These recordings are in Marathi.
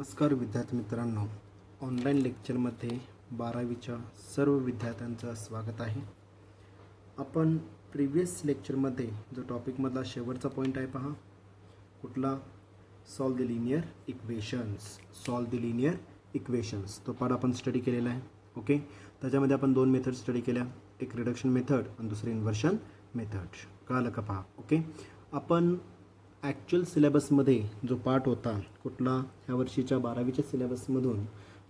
नमस्कार विद्यार्थी मित्रांनो, ऑनलाईन लेक्चरमध्ये 12वीच्या सर्व विद्यार्थ्यांचं स्वागत आहे. आपण प्रिव्हियस लेक्चरमध्ये जो टॉपिकमधला शेवटचा पॉईंट आहे पहा, कुठला? सॉल्व द लिनियर इक्वेशन्स तो पार्ट आपण स्टडी केलेला आहे. ओके, त्याच्यामध्ये आपण दोन मेथड स्टडी केल्या, एक रिडक्शन मेथड आणि दुसरी इन्व्हर्शन मेथड. कळालं का पहा? ओके, आपण ॲक्च्युअल सिलेबसमध्ये जो पार्ट होता कुठला, ह्या वर्षीच्या 12वीच्या सिलेबसमधून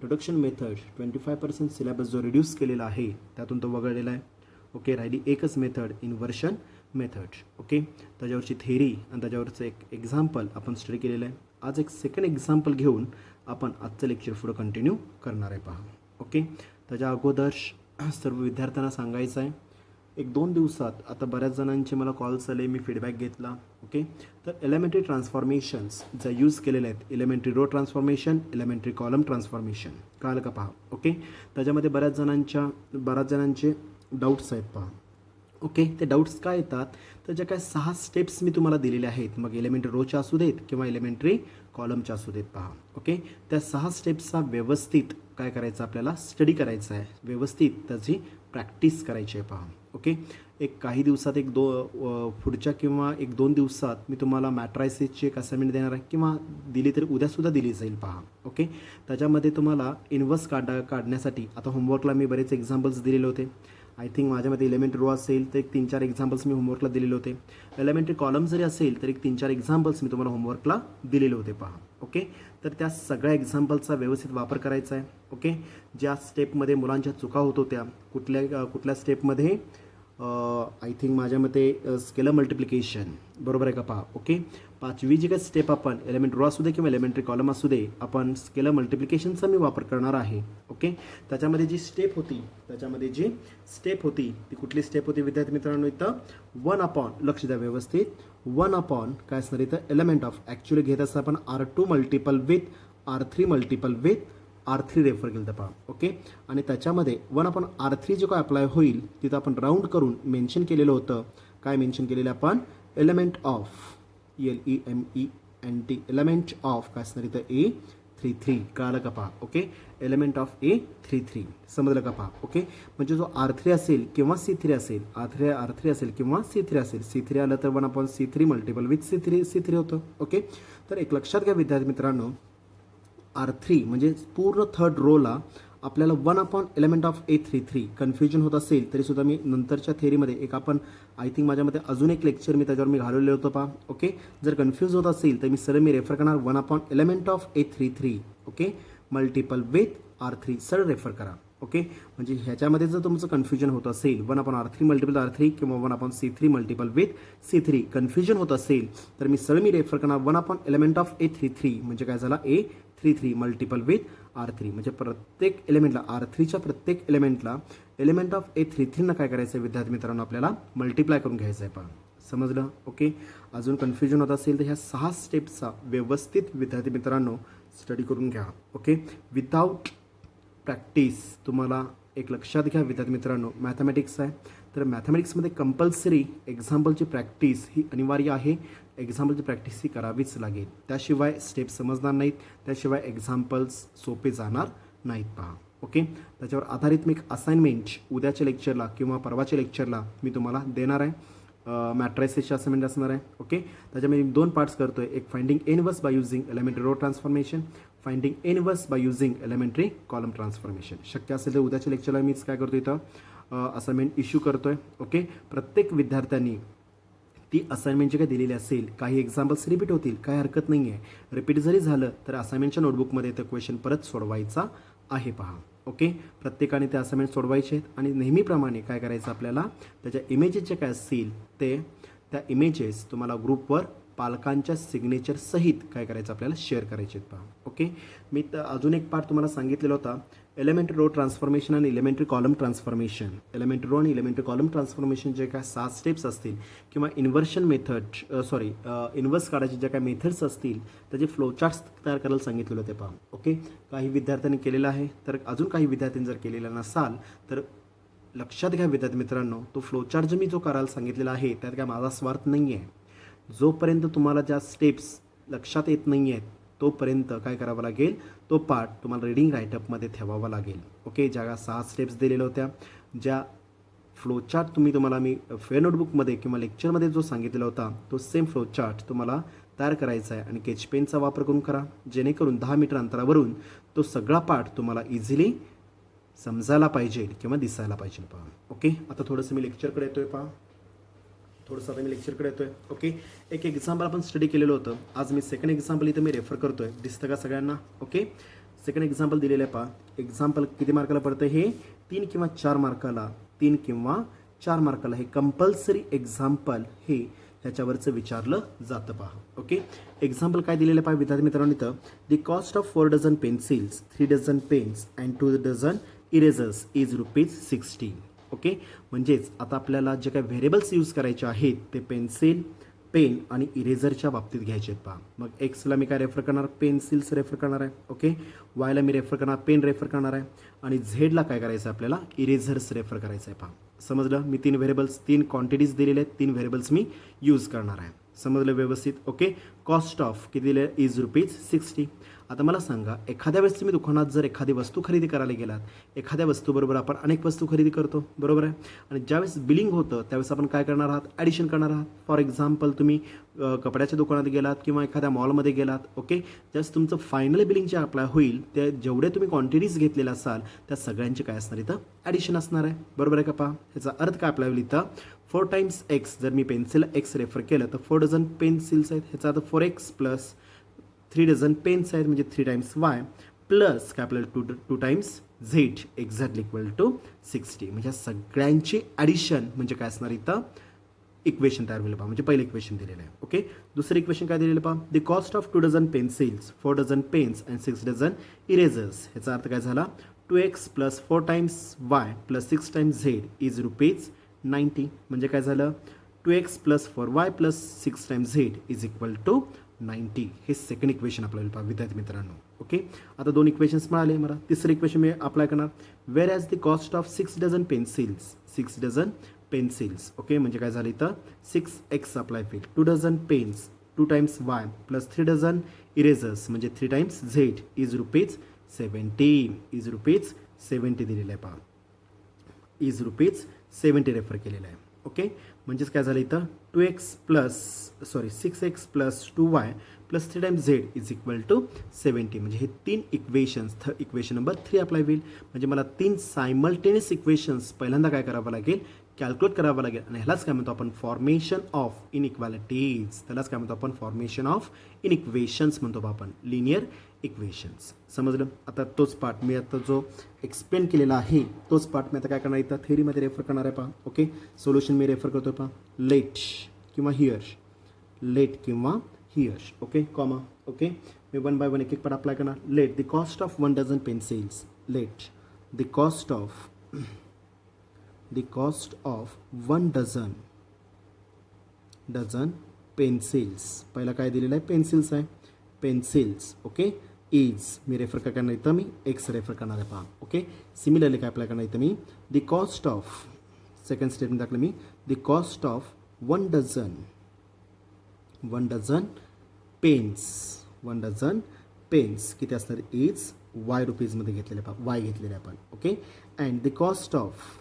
रिडक्शन मेथड 25% सिलेबस जो रिड्यूस केलेला आहे त्यातून तो वगळलेला आहे. ओके, राहिली एकच मेथड, इन्व्हर्शन मेथड. ओके, त्याच्यावरची थेरी आणि त्याच्यावरचं एक एक्झाम्पल आपण स्टडी केलेलं आहे. आज एक सेकंड एक्झाम्पल घेऊन आपण आजचं लेक्चर पुढं कंटिन्यू करणार आहे पहा. ओके, त्याच्या अगोदर सर्व विद्यार्थ्यांना सांगायचं आहे, एक 2 दिवसात आता बऱ्याच जणांचे मला कॉल्स आले, मी फीडबॅक घेतला. ओके, तर एलिमेंटरी ट्रान्सफॉर्मेशन्स ज्या यूज केलेल्या आहेत, elementary row transformation, elementary column transformation. कळालं का पहा? ओके, त्याच्यामध्ये बऱ्याच जणांचे डाऊट्स आहेत पहा. ओके, ते डाऊट्स काय येतात, तर ज्या काय 6 स्टेप्स मी तुम्हाला दिलेल्या आहेत, मग एलिमेंटरी रोच्या असू देत किंवा एलिमेंटरी कॉलमच्या असू देत पहा. ओके, त्या 6 स्टेप्सचा व्यवस्थित काय करायचं, आपल्याला स्टडी करायचं आहे, व्यवस्थित त्याची प्रॅक्टिस करायची आहे पहा. ओके, एक काही दिवसात पुढच्या किंवा 1-2 दिवसात मी तुम्हाला मॅट्रायसिसची एक असाइनमेंट देणार आहे, किंवा दिली तरी उद्यासुद्धा दिली जाईल पहा. ओके, त्याच्यामध्ये तुम्हाला इन्व्हर्स काढण्यासाठी आता होमवर्कला मी बरेच एक्झाम्पल्स दिलेले होते. आय थिंक माझ्यामध्ये एलिमेंटरी रो असेल तर एक 3-4 एक्झाम्पल्स मी होमवर्कला दिलेले होते. एलिमेंटरी कॉलम जरी असेल तर एक 3-4 एक्झाम्पल्स मी तुम्हाला होमवर्कला दिलेले होते पहा. ओके, तर त्या सगळ्या एक्झाम्पल्सचा व्यवस्थित वापर करायचा आहे. ओके, ज्या स्टेपमध्ये मुलांच्या चुका होत होत्या, कुठल्या स्टेपमध्ये आय थिंक माझ्या मते स्केलर मल्टिप्लिकेशन, बरोबर आहे का पहा. ओके, 5वी जी काही स्टेप आपण एलिमेंट रो असू दे किंवा एलिमेंटरी कॉलम असू दे, आपण स्केलर मल्टिप्लिकेशनचा मी वापर करणार आहे. ओके, त्याच्यामध्ये जी स्टेप होती ती कुठली स्टेप होती विद्यार्थी मित्रांनो? इथं 1 लक्ष द्या व्यवस्थित, 1 काय असणार इथं? Element of. ॲक्च्युली घेत असता आपण R2 multiple with R3 multiple with R3 refer केलं तर पहा. ओके, आणि त्याच्यामध्ये 1/R3 जे काय अप्लाय होईल तिथं आपण राऊंड करून मेन्शन केलेलं होतं. काय मेन्शन केलेलं आपण? Element of, ELEMENT, element of काय असणार इथं? A33. कळालं का पहा? Okay, element of A33. समजलं का पहा? ओके, म्हणजे जो R3 असेल किंवा C3 असेल, R3 असेल किंवा C3 असेल, C3 आलं तर 1/C3 मल्टिपल विथ C3 होतं. ओके, तर एक लक्षात घ्या विद्यार्थी मित्रांनो, R3 म्हणजे पूर्ण थर्ड रोला आपल्याला 1 एलिमेंट ऑफ A33 कन्फ्युजन होत असेल तरी सुद्धा मी नंतरच्या थेरीमध्ये एक आपण आय थिंक माझ्यामध्ये अजून एक लेक्चर मी त्याच्यावर घालवलेलं होतं पहा. ओके, जर कन्फ्यूज होत असेल तर मी सरळ रेफर करणार 1 element of A33. Okay, multiple with R3 सरळ रेफर करा. ओके, म्हणजे ह्याच्यामध्ये जर तुमचं कन्फ्युजन होत असेल 1/R3 मल्टिपल R3 किंवा 1/C3 multiple with C3 confusion होत असेल तर मी रेफर करणार 1 एलिमेंट ऑफ A33 म्हणजे काय झाला? A33 multiple with R3. म्हणजे प्रत्येक एलिमेंटला, R3च्या प्रत्येक एलिमेंटला एलिमेंट ऑफ A33 काय करायचं आहे विद्यार्थी मित्रांनो? आपल्याला मल्टिप्लाय करून घ्यायचं आहे पहा. समजलं? ओके, अजून कन्फ्युजन होत असेल तर ह्या 6 स्टेप्सचा व्यवस्थित विद्यार्थी मित्रांनो स्टडी करून घ्या. ओके, विदाऊट प्रॅक्टिस तुम्हाला एक लक्षात घ्या विद्यार्थी मित्रांनो, मॅथमॅटिक्स आहे तर मॅथमॅटिक्समध्ये कंपल्सरी एक्झाम्पलची प्रॅक्टिस ही अनिवार्य आहे. एक्झाम्पलची प्रॅक्टिस ही करावीच लागेल, त्याशिवाय स्टेप समजणार नाहीत, त्याशिवाय एक्झाम्पल्स सोपे जाणार नाहीत पहा. ओके, त्याच्यावर आधारित मी एक असाइनमेंट उद्याच्या लेक्चरला किंवा परवाच्या लेक्चरला मी तुम्हाला देणार आहे. मॅट्रायसिसची असाइनमेंट असणार आहे. ओके, त्याच्यामध्ये मी 2 पार्ट्स करतोय, एक finding inverse by using elementary row transformation, finding inverse by using elementary column transformation. शक्य असेल तर उद्याच्या लेक्चरला मीच काय करतो इथं असाइनमेंट इश्यू करतोय. ओके, प्रत्येक विद्यार्थ्यांनी ती असाइनमेंट जी काही दिलेली असेल, काही एक्झाम्पल्स रिपीट होतील, काही हरकत नाही आहे. रिपीट जरी झालं तर असाइनमेंटच्या नोटबुकमध्ये ते क्वेश्चन परत सोडवायचा आहे पहा. ओके, प्रत्येकाने ते असाइनमेंट सोडवायचे आहेत आणि नेहमीप्रमाणे काय करायचं आपल्याला, त्याच्या इमेजेस जे काय असतील त्या इमेजेस तुम्हाला ग्रुपवर पालकांच्या सिग्नेचर सहित काय करायचं आपल्याला शेअर करायचे आहेत पहा. ओके, मी अजून एक पार्ट तुम्हाला सांगितलेला होता, एलिमेंटरी रो ट्रान्सफॉर्मेशन आणि elementary column transformation. Elementary row आणि एलिमेंटरी कॉलम ट्रान्सफॉर्मेशन जे काय 7 स्टेप्स असतील किंवा इन्व्हर्शन इन्व्हर्स काढायचे ज्या काय मेथड्स असतील त्याचे फ्लोचार्ट्स तयार करायला सांगितलेलं होते पहा. ओके, काही विद्यार्थ्यांनी केलेलं आहे, तर अजून काही विद्यार्थ्यांनी जर केलेला नसाल तर लक्षात घ्या विद्यार्थी मित्रांनो, तो फ्लोचार्ट जो मी करायला सांगितलेला आहे त्यात काय माझा स्वार्थ नाही आहे. जोपर्यंत तुम्हाला ज्या स्टेप्स लक्षात येत नाही आहेत तोपर्यंत काय करावं लागेल, तो पार्ट तुम्हाला रीडिंग राईटअपमध्ये ठेवावा लागेल. ओके, ज्या 6 स्टेप्स दिलेल्या होत्या, ज्या फ्लोचार्ट तुम्हाला मी फेअर नोटबुकमध्ये किंवा लेक्चरमध्ये जो सांगितलेला होता, तो सेम फ्लोचार्ट तुम्हाला तयार करायचा आहे आणि स्केच पेनचा वापर करून करा, जेणेकरून 10 मीटर अंतरावरून तो सगळा पार्ट तुम्हाला इझिली समजायला पाहिजे किंवा दिसायला पाहिजे. पहा, ओके. आता थोडंसं मी लेक्चरकडे येतोय. पहा, थोडंसं आता मी लेक्चरकडे येतोय. ओके, एक एक्झाम्पल आपण स्टडी केलेलं होतं. आज मी सेकंड एक्झाम्पल इथं मी रेफर करतोय. दिसतं का सगळ्यांना? ओके, सेकंड एक्झाम्पल दिलेलं आहे. पहा, एक्झाम्पल किती मार्काला पडतं? हे 3 किंवा 4 मार्काला, 3 किंवा 4 मार्काला हे कंपल्सरी एक्झाम्पल हे ह्याच्यावरचं विचारलं जातं. पहा, ओके. एक्झाम्पल काय दिलेलं आहे पहा विद्यार्थी मित्रांनो, इथं the cost of 4 dozen pencils, 3 dozen pens and 2 dozen erasers is ₹60. Okay, म्हणजेच आता आपल्याला जे काही व्हेरिएबल्स यूज करायचे आहेत ते पेन्सिल, पेन आणि इरेझरच्या बाबतीत घ्यायचे आहेत. पहा, मग एक्सला मी काय रेफर करणार? पेन्सिल्स रेफर करणार आहे. ओके, वायला मी रेफर करणार, पेन रेफर करणार आहे आणि झेडला काय करायचं आहे आपल्याला? इरेझर्स रेफर करायचं आहे. पहा, समजलं? मी 3 व्हेरिएबल्स, 3 क्वांटिटीज दिलेले आहेत, 3 व्हेरिएबल्स मी यूज करणार आहे. समजलं व्यवस्थित? ओके, कॉस्ट ऑफ किती दिले? इज ₹60. आता मला सांगा, एखाद्या वेळेस तुम्ही दुकानात जर एखादी वस्तू खरेदी करायला गेलात, एखाद्या वस्तूबरोबर आपण अनेक वस्तू खरेदी करतो, बरोबर आहे, आणि ज्यावेळेस बिलिंग होतं त्यावेळेस आपण काय करणार आहात? ॲडिशन करणार आहात. फॉर एक्झाम्पल, तुम्ही कपड्याच्या दुकानात गेलात किंवा एखाद्या मॉलमध्ये गेलात. ओके, ज्यावेळेस तुमचं फायनल बिलिंग जे अप्लाय होईल, ते जेवढे तुम्ही क्वांटिटीज घेतलेल्या असाल त्या सगळ्यांचे काय असणार? इथं ॲडिशन असणार आहे. बरोबर आहे का? पहा, ह्याचा अर्थ काय अप्लाय होईल इथं? 4 टाइम्स एक्स, जर मी पेन्सिल एक्स रेफर केलं तर 4 डझन पेन्सिल्स आहेत. ह्याचा अर्थ 4x प्लस 3 डझन पेन्स आहेत, म्हणजे 3 टाइम्स वाय प्लस काय आपल्याला 2 times z exactly equal to 60. म्हणजे सगळ्यांची ॲडिशन म्हणजे काय असणार इथं? इक्वेशन तयार होईल. पहा, म्हणजे पहिलं इक्वेशन दिलेलं आहे. ओके, दुसरं इक्वेशन काय दिलेलं? पहा, the cost of 2 dozen pencils, 4 dozen pens and 6 dozen erasers. ह्याचा अर्थ काय झाला? 2x plus 4 times y plus 6 times z is ₹90. म्हणजे काय झालं? 2x plus 4y plus 6 times z is equal to 90. हे सेकंड इक्वेशन आपल्याला पहा विद्यार्थी मित्रांनो. ओके, आता 2 इक्वेशन्स मिळाले मला. तिसरं इक्वेशन मी अप्लाय करणार. Whereas the cost of 6 dozen pencils, 6 dozen pencils. Okay, म्हणजे काय झालं इथं? 6x अप्लाय होईल. 2 dozen pens, 2 times y plus 3 dozen erasers म्हणजे 3 टाइम्स झेड इज ₹70. इज ₹70 दिलेलं आहे. पहा, इज ₹70 रेफर केलेलं आहे. ओके, म्हणजेच काय झालं इथं? 6x plus 2y plus 3 times z is equal to 70. म्हणजे हे 3 इक्वेशन्स, इक्वेशन नंबर 3 अप्लाय होईल. म्हणजे मला 3 सायमल्टेनियस इक्वेशन्स पहिल्यांदा काय करावं लागेल? कॅल्क्युलेट करावं लागेल. आणि ह्यालाच काय म्हणतो आपण? Formation of inequalities. त्यालाच काय म्हणतो आपण? फॉर्मेशन ऑफ इनइक्वेशन्स म्हणतो आपण, लिनियर इक्वेशन्स. समजलं? आता तोच पार्ट मी आता जो एक्सप्लेन केलेला आहे तोच पार्ट मी आता काय करणार इथं? थेअरीमध्ये रेफर करणार आहे. पहा, ओके, सोल्युशन मी रेफर करतो. पहा, लेट किंवा हियर, लेट किंवा हियर. Okay, comma. ओके, मी 1 बाय 1 एक पार्ट अप्लाय करणार. Let the cost of 1 dozen pencils, let the cost of 1 dozen pencils. पहिला काय दिलेलं आहे? पेन्सिल्स आहे. पेन्सिल्स. ओके, इज मी रेफर काय करणार इथं? मी एक्स रेफर करणार आहे. पहा, ओके, सिमिलरली काय अप्लाय करणार इथं? मी the cost of, second statement टाकलं मी, the cost of 1 dozen pens, 1 dozen pens किती असणार? इज वाय रुपीजमध्ये घेतलेले. पहा, वाय घेतलेले आपण. Okay, and the cost of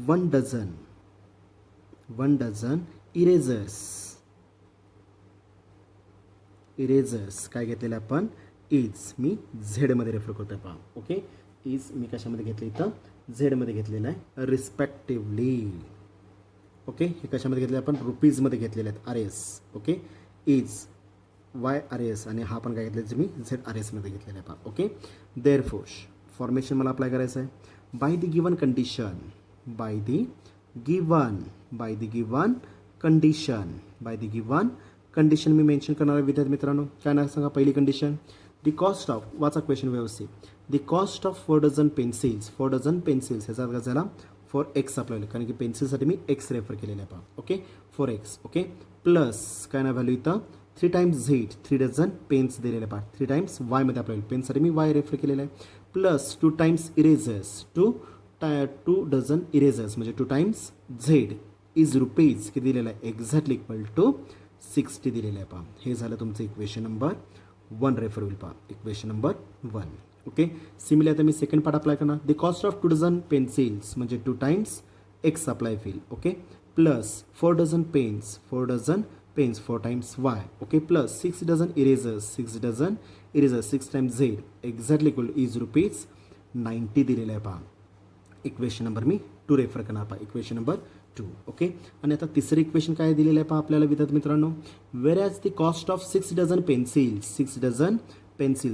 1 dozen erasers काय घेतलेलं आपण? इज मी झेडमध्ये रेफर करतोय. पहा, ओके, इज मी कशामध्ये घेतलं इथं? झेडमध्ये घेतलेलं आहे, रिस्पेक्टिव्हली. ओके, हे कशामध्ये घेतले आपण? रुपीजमध्ये घेतलेले आहेत, RS. ओके, इज YRS आणि हा पण काय घेतलं मी? ZRS मध्ये घेतलेला आहे. पहा, ओके, देअरफोर फॉर्मेशन मला अप्लाय करायचं आहे. By the given condition, by the given condition me mention करणार आहे विद्यार्थी मित्रांनो. काय नाव सांगा? पहिली कंडिशन, द कॉस्ट ऑफ, वाचा क्वेश्चन व्यवस्थित, the cost of 4 dozen pencils, 4 dozen pencils ह्याचा अर्थ झाला 4x अप्लाय होईल, कारण की पेन्सिलसाठी मी x रेफर केलेलं आहे. पहा, ओके, 4x. ओके, प्लस काय ना व्हॅल्यू इथं 3 टाइम्स झेड, 3 डझन पेन्स दिलेले. पहा, 3 टाइम्स वायमध्ये अप्लाय होईल, पेनसाठी मी y रेफर केलेलं आहे. प्लस 2 टाइम्स इरेझर्स, 2 डझन इरेझर्स म्हणजे 2 टाइम्स झेड इज रुपीज किती दिलेलं आहे? एक्झॅक्टली इक्वल टू 60 दिलेलं आहे पहा. हे झालं तुमचं इक्वेशन नंबर 1 रेफर होईल पहा. Equation number 1. ओके. सिमिलर आता मी सेकंड पार्ट अप्लाय करणार. The cost of 2 dozen pencils म्हणजे 2 टाइम्स एक्स अप्लाय होईल. Okay. Plus 4 dozen pens 4 times y. Okay. Plus 6 dozen erasers 6 times z exactly equal is rupees 90 दिलेलं आहे पहा. इक्वेशन नंबर मी 2 रेफर करणार पहा. Equation number 2. ओके. आणि आता तिसरं इक्वेशन काय दिलेलं आहे पहा आपल्याला विद्यार्थी मित्रांनो. Whereas the cost of 6 dozen pencils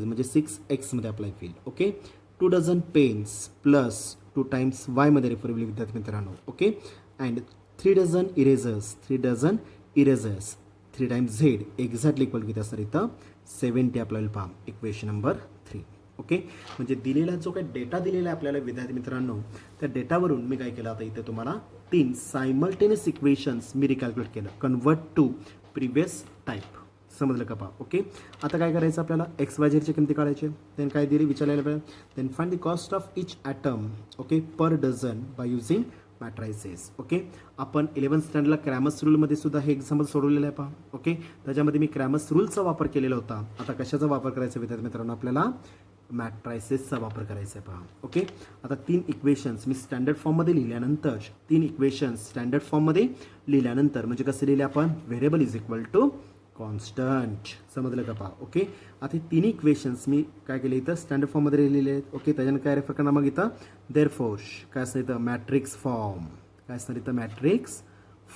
म्हणजे 6x मध्ये अप्लाय होईल. Okay. 2 dozen pens plus 2 times y मध्ये रेफर होईल विद्यार्थी मित्रांनो. Okay. And 3 dozen erasers 3 times z exactly equal किती असणार इथं 70 अप्लाय होईल पहा. Equation number 3. ओके. म्हणजे दिलेला जो काही डेटा दिलेला आहे आपल्याला विद्यार्थी मित्रांनो, त्या डेटावरून मी काय केलं आता इथे तुम्हाला 3 सायमल्टेनियस इक्वेशन्स मी रिकॅल्क्युलेट केलं. Convert to previous type. समजलं का पहा. ओके. आता काय करायचं आपल्याला एक्स वाय झेडची किमती काढायची. देन काय दिली विचारायला पाहिजे. Then find the cost of each atom okay per dozen by using matrices. Okay. आपण 11th स्टँडर्डला क्रॅमर्स रूलमध्ये सुद्धा हे एक्झाम्पल सोडवलेलं आहे पहा. ओके. त्याच्यामध्ये मी क्रॅमर्स रूलचा वापर केलेला होता. आता कशाचा वापर करायचा विद्यार्थी मित्रांनो आपल्याला मॅट्रायसेसचा वापर करायचा आहे पहा. ओके. आता 3 इक्वेशन्स मी स्टँडर्ड फॉर्ममध्ये लिहिल्यानंतर 3 इक्वेशन्स स्टँडर्ड फॉर्ममध्ये लिहिल्यानंतर म्हणजे कसं लिहिले आपण variable is equal to constant. समजलं का पहा. ओके. आता 3 इक्वेशन्स मी काय केले इथं स्टँडर्ड फॉर्ममध्ये लिहिलेले आहेत. ओके. त्याच्यानं काय रेफर करणार मग इथं देअरफोर काय असणार इथं मॅट्रिक्स फॉर्म. काय असणार इथं मॅट्रिक्स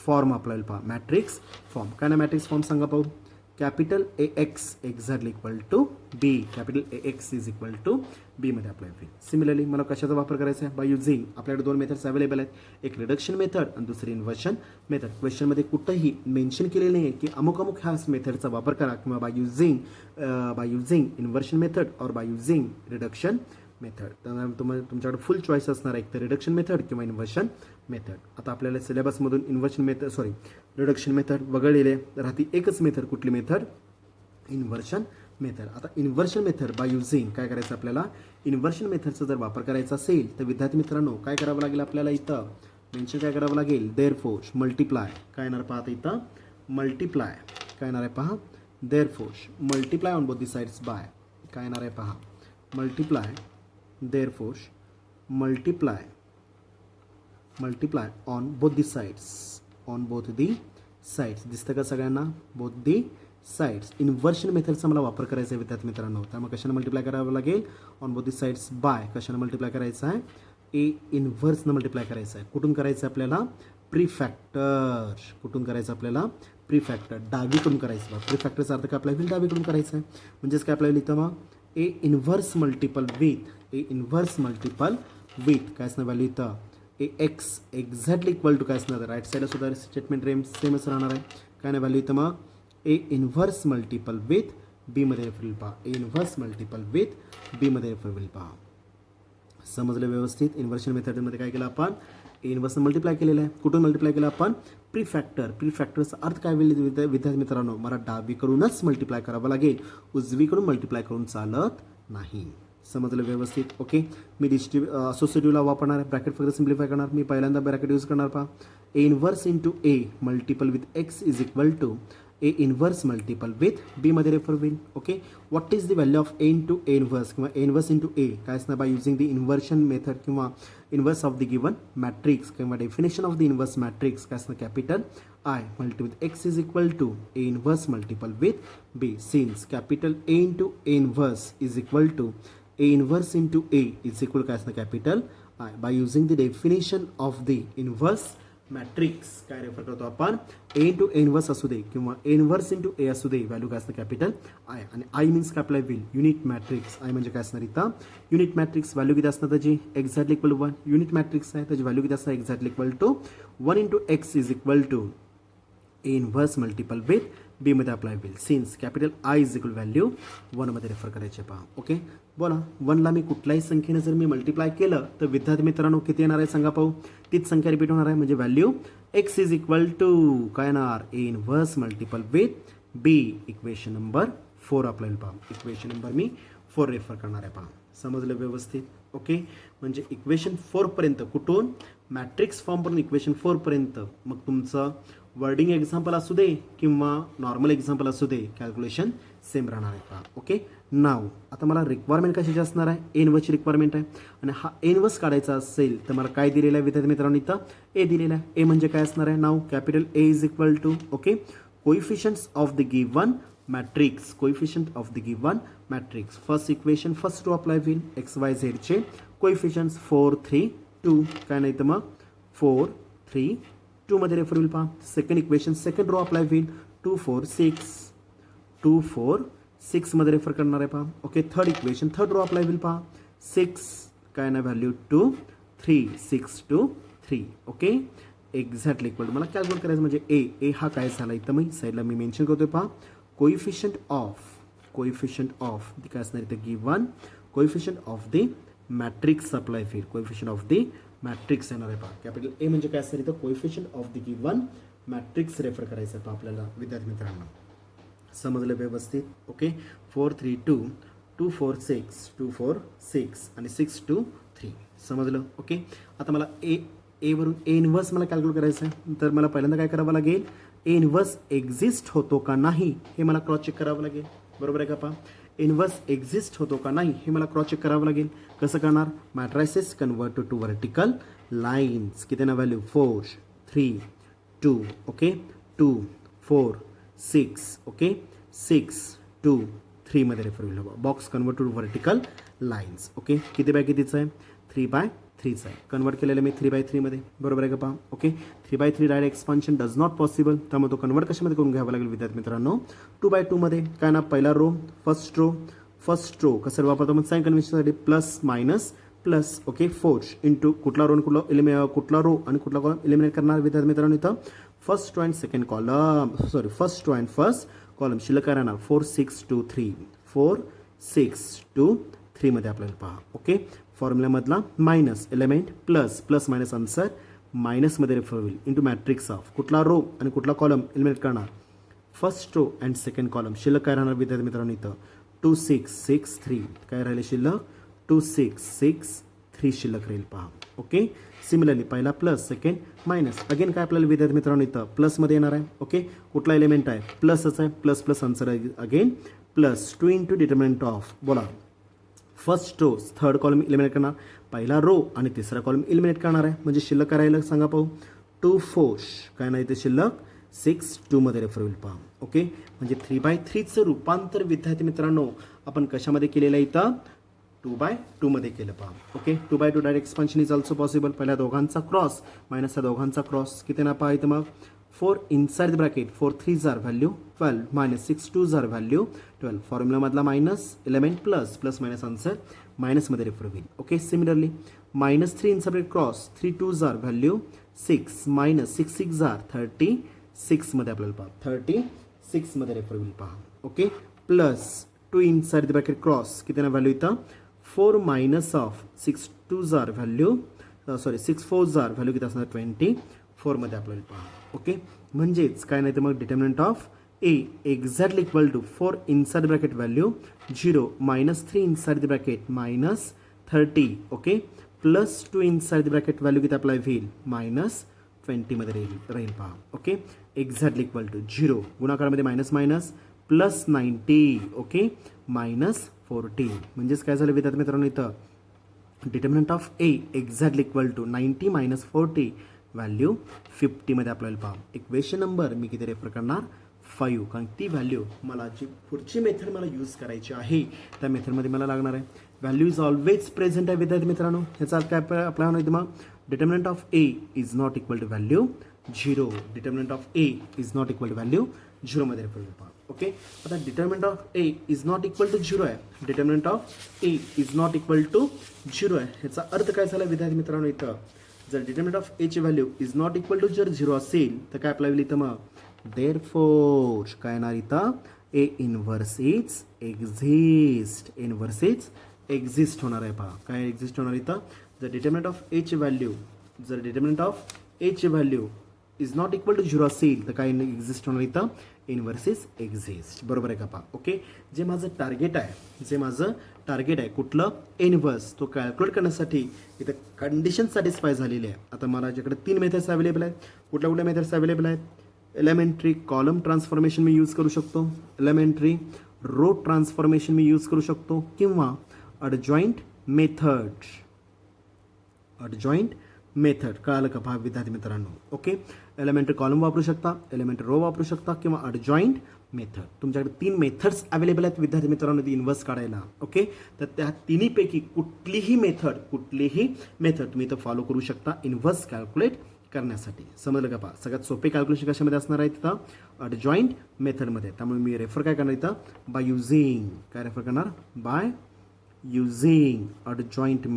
फॉर्म आपल्याला पहा. मॅट्रिक्स फॉर्म काय ना मॅट्रिक्स फॉर्म सांगा पाहू. Capital AX exactly equal to B. Capital AX is equal to B मध्ये अप्लाय होईल. सिमिलरली मला कशाचा वापर करायचा आहे बाय युझिंग आपल्याकडे 2 मेथड्स अवेलेबल आहेत. एक रिडक्शन मेथड आणि दुसरी इन्व्हर्शन मेथड. क्वेश्चनमध्ये कुठंही मेन्शन केलेलं नाही आहे की अमुक ह्या मेथडचा वापर करा किंवा बाय युझिंग इन्व्हर्शन मेथड और बाय युझिंग रिडक्शन मेथड. त्यामुळे तुमच्याकडे फुल चॉईस असणार आहे एक तर रिडक्शन मेथड किंवा इन्व्हर्शन मेथड. आता आपल्याला सिलेबसमधून रिडक्शन मेथड वगळलेले राहते. एकच मेथड कुठली मेथड इन्व्हर्शन मेथड. आता इन्व्हर्शन मेथड बाय युझिंग काय करायचं आपल्याला इन्व्हर्शन मेथडचा जर वापर करायचा असेल तर विद्यार्थी मित्रांनो काय करावं लागेल आपल्याला इथं मेन्शन काय करावं लागेल देअरफोर मल्टिप्लाय काय येणार पहा आता इथं मल्टिप्लाय काय येणार आहे पहा therefore multiply on both the sides by काय येणार आहे पहा multiply therefore multiply on both the sides दिसतं का सगळ्यांना बोथ दी साइड्स. इन्व्हर्शन मेथडचा मला वापर करायचा आहे विद्यार्थी मित्रांनो. त्यामुळे कशाने मल्टिप्लाय करावं लागेल on both the sides by कशाने मल्टिप्लाय करायचं आहे ए इन्व्हर्सनं मल्टिप्लाय करायचं आहे. कुठून करायचं आहे आपल्याला प्रीफॅक्टर. कुठून करायचं आपल्याला प्रीफॅक्टर डावीकडून करायचं. प्रीफॅक्टरचा अर्थ काय आपल्याला डावीकडून करायचं आहे म्हणजेच काय आपल्याला इथं मग ए इन्व्हर्स मल्टिपल विथ काय असणार व्हॅल्यू इथं AX एक्झॅक्टली इक्वल टू काय असणार राईट साईडला सुद्धा स्टेटमेंट सेमच राहणार आहे. काय नाही व्हॅल्यू इथं मग ए इन्व्हर्स मल्टिपल विथ बी मध्ये रेफर होईल पहा. A inverse multiple with B मध्ये रेफर होईल पहा. समजलं व्यवस्थित. इन्व्हर्शन मेथडमध्ये काय केलं आपण ए इन्व्हर्स मल्टिप्लाय केलेलं आहे. कुठून मल्टिप्लाय केलं आपण प्रीफॅक्टरचा अर्थ काय होईल विद्यार्थी मित्रांनो मला डावीकडूनच मल्टिप्लाय करावं लागेल उजवीकडून मल्टिप्लाय करून चालत नाही. समजलं व्यवस्थित. ओके. मी असोसिएटिव्हला वापरणार आहे ब्रॅकेट फक्त सिम्प्लिफाय करणार. मी पहिल्यांदा ब्रॅकेट यूज करणार पहा A inverse into A multiple with x is equal to A inverse multiple with B मध्ये रेफर होईल. Okay. What is the value of A into A inverse किंवा ए इन्व्हर्स इंटू ए काय असणार by using the inversion method किंवा inverse of the given matrix किंवा definition of the inverse matrix काय असणार capital I multiple with x is equal to a inverse multiple with b since capital A into a inverse is equal to a inverse into a is equal to capital I. By using the definition of the inverse matrix काय रेफर करतो आपण a into a inverse असू दे किंवा a inverse into a असू दे व्हॅल्यू काय असतं कॅपिटल I आणि I मीन्स काय अप्लाय होईल युनिट मॅट्रिक्स. I म्हणजे काय असणार इथं युनिट मॅट्रिक्स व्हॅल्यू किती असणार त्याची exactly equal to 1 unit matrix आहे त्याची व्हॅल्यू किती असणार exactly equal to 1 into x is equal to A inverse multiple with B मध्ये अप्लाय होईल since capital I is equal value 1 मध्ये रेफर करायचे पहा. ओके. बोला 1ला मी कुठल्याही संख्येने जर मी मल्टिप्लाय केलं तर विद्यार्थी मित्रांनो किती येणार आहे सांगा पाहू. तीच संख्या रिपीट होणार आहे म्हणजे value x is equal to काय येणार A inverse multiple with B. Equation number 4 apply होईल पहा. इक्वेशन नंबर मी 4 रेफर करणार आहे पहा. समजलं व्यवस्थित? ओके, म्हणजे इक्वेशन 4पर्यंत कुठून मॅट्रिक्स फॉर्मपर्यंत इक्वेशन 4पर्यंत मग तुमचं वर्डिंग एक्झाम्पल असू दे किंवा नॉर्मल एक्झाम्पल असू दे, कॅल्क्युलेशन सेम राहणार आहे पहा. ओके, नाव आता मला रिक्वायरमेंट कशाची असणार आहे? एनवर्सची रिक्वायरमेंट आहे आणि हा एनवर्स काढायचा असेल तर मला काय दिलेलं आहे विद्यार्थी मित्रांनो? इथं ए दिलेलं आहे. ए म्हणजे काय असणार आहे? नाव capital A is equal to okay coefficients of the given matrix. Coefficient of the given matrix. First equation first row apply होईल. एक्स वाय झेडचे कोइफिशियंट्स 4 3 2 काय नाही तर मग 4 3 2 मध्ये रेफर होईल पहा. Second equation second row apply होईल. 2 4 6 2 4 6 मध्ये रेफर करणार आहे पहा. Okay, third equation third row apply होईल पहा. 6 काय ना व्हॅल्यू 2 3 6 2 3 ओके एक्झॅक्टली इक्वल. मला कॅल्क्युलेट करायचं म्हणजे ए हा काय झाला इथं मी साईडला मी मेन्शन करतोय पहा. कोइफिशियंट ऑफ काय असणार इथं given coefficient of the matrix apply होईल. कोइफिशियंट ऑफ द मॅट्रिक्स येणार आहे पहा. कॅपिटल ए म्हणजे काय असणार इथं? Coefficient of the given matrix refer करायचं आहे आपल्याला विद्यार्थी मित्रांनो. समजलं व्यवस्थित? ओके, 4 3 2 2 4 6 2 4 6 आणि 6 2 3 समजलं? ओके, आता मला वरून ए इनवर्स मला कॅल्क्युलेट करायचं आहे. तर मला पहिल्यांदा काय करावं लागेल? ए इनवर्स एक्झिस्ट होतो का नाही हे मला क्रॉस चेक करावं लागेल. बरोबर आहे का पहा? इनवर्स एक्झिस्ट होतो का नाही हे मला क्रॉस चेक करावं लागेल. कसं करणार? Matrices convert to vertical lines. किती ना व्हॅल्यू? 4 3 2 ओके 2 4 6 ओके 6 2 3 मध्ये रेफर होईल. Box convert to vertical lines. Okay, किती बाय कितीचं आहे? 3/3 आहे. कन्वर्ट केलेलं मी 3/3 मध्ये. बरोबर आहे का पहा? Okay, 3/3 direct expansion does not possible. त्यामुळे तो कन्वर्ट कशामध्ये करून घ्यावा लागेल विद्यार्थी मित्रांनो? 2/2 मध्ये. काय ना पहिला रो फर्स्ट रो कसं वापरतो मग साइन कन्व्हेन्शनसाठी plus minus plus okay 4 into कुठला रो कुठला रो आणि कुठला कॉलम इलिमिनेट करणार विद्यार्थी मित्रांनो? इथं first row and second column first row and first column शिल्लक काय राहणार? 4 6 2 3 4 6 2 3 मध्ये आपल्याला पहा. ओके, फॉर्म्युलामधला minus element plus minus answer मायनसमध्ये रेफर होईल इंटू मॅट्रिक्स ऑफ कुठला रो आणि कुठला कॉलम एलिमिनेट करणार? First row and second column. शिल्लक काय राहणार विद्यार्थी मित्रांनो? इथं 2 6 6 3 काय राहिले शिल्लक? 2 6 6 3 शिल्लक राहील पहा. ओके, सिमिलरली पहिला प्लस सेकंड मायनस. अगेन काय आपल्याला विद्यार्थी मित्रांनो इथं प्लसमध्ये येणार आहे. ओके, कुठला एलिमेंट आहे? प्लसच आहे. प्लस आन्सर आहे again plus 2 into determinant of बोला first row third column eliminate करणार. पहिला रो आणि तिसरा कॉलम इलिमिनेट करणार आहे. म्हणजे शिल्लक करायला सांगा पाहू. 2 4 काय नाही ते शिल्लक 6 2 मध्ये रेफर होईल पहा. ओके, म्हणजे 3/3चं रूपांतर विद्यार्थी मित्रांनो आपण कशामध्ये केलेलं आहे? इथं 2/2 मध्ये केलं पहा. Okay, 2/2 direct expansion is also possible. पहिल्या दोघांचा क्रॉस मायनस त्या दोघांचा क्रॉस. किती ना पहा इथं मग 4 इनसाइड द ब्रॅकेट 4 3 जार व्हॅल्यू 12 मायनस 6 2 जार व्हॅल्यू 12. फॉर्म्युलामधला minus element plus minus answer मायनसमध्ये रेफर होईल. Okay, similarly -3 inside bracket cross 3 2 जार व्हॅल्यू 6 मायनस 6 6 जार 36 मध्ये आपल्याला पहा 36 मध्ये रेफर होईल पहा. Okay, plus 2 inside the bracket cross किती ना व्हॅल्यू इथं 4 मायनस ऑफ 6 2 जार व्हॅल्यू 6 4 जार व्हॅल्यू किती असणार? 24 मध्ये आपल्याला पहा. ओके, म्हणजेच काय नाही तर मग determinant of A exactly equal to 4 inside bracket value 0 -3 inside the bracket -30 okay plus 2 inside the bracket value किती अप्लाय होईल? -20 मध्ये राहील पहा. ओके, एक्झॅक्टली इक्वल टू 0 गुणाकारामध्ये मायनस मायनस प्लस 90 ओके -40. म्हणजेच काय झालं विद्यार्थी मित्रांनो इथं determinant of A exactly equal to 90 - 40 value 50 मध्ये आपल्याला पहा. इक्वेशन नंबर मी किती रेफर करणार? 5. कारण ती व्हॅल्यू मला जी पुढची मेथड मला यूज करायची आहे त्या मेथडमध्ये मला लागणार आहे. व्हॅल्यू इज ऑलवेज प्रेझेंट आहे विद्यार्थी मित्रांनो. ह्याचा अर्थ काय अप्लाय होणार मग? Determinant of A is not equal to value 0. Determinant of A is not equal to value 0 मध्ये रेफर पहा. ओके, आता determinant of A is not equal to 0 आहे. Determinant of A is not equal to 0 आहे. ह्याचा अर्थ काय झाला विद्यार्थी मित्रांनो? इथं जर डिटर्मिनंट ऑफ ए ची value is not equal to जर 0 असेल तर काय अप्लाय होईल इथं मग? देअरफोर काय येणार इथं? ए इनव्हर्स इज एक्झिस्ट होणार आहे पहा. काय एक्झिस्ट होणार इथं? जर डिटर्मिनंट ऑफ ए ची value is not equal to 0 असेल तर काय एक्झिस्ट होणार इथं, इन्व्हर्सेस एक्झिस्ट. बरोबर आहे का पहा. ओके, जे माझं टार्गेट आहे कुठलं, इन्व्हर्स, तो कॅल्क्युलेट करण्यासाठी इथं कंडिशन सॅटिस्फाय झालेली आहे. आता माझ्याकडे 3 मेथड्स अवेलेबल आहेत. कुठल्या मेथड्स अवेलेबल आहेत, एलिमेंटरी कॉलम ट्रान्सफॉर्मेशन मी यूज करू शकतो, एलिमेंटरी रो ट्रान्सफॉर्मेशन मी यूज करू शकतो, किंवा अडजॉईंट मेथड कळालं का पहा विद्यार्थी मित्रांनो. ओके, एलिमेंटरी कॉलम वापरू शकता, एलिमेंटरी रो वापरू शकता, किंवा अडजॉईंट मेथड. तुमच्याकडे 3 मेथड्स अवेलेबल आहेत विद्यार्थी मित्रांनो ती इन्व्हर्स काढायला. ओके, तर त्या तिन्हीपैकी कुठलीही मेथड तुम्ही इथं फॉलो करू शकता इन्व्हर्स कॅल्क्युलेट करण्यासाठी. समजलं का पहा. सगळ्यात सोपे कॅल्क्युलेशन कशामध्ये असणार आहे तिथं, अडजॉईंट मेथडमध्ये. त्यामुळे मी रेफर काय करणार इथं, बाय युझिंग अडजॉईंट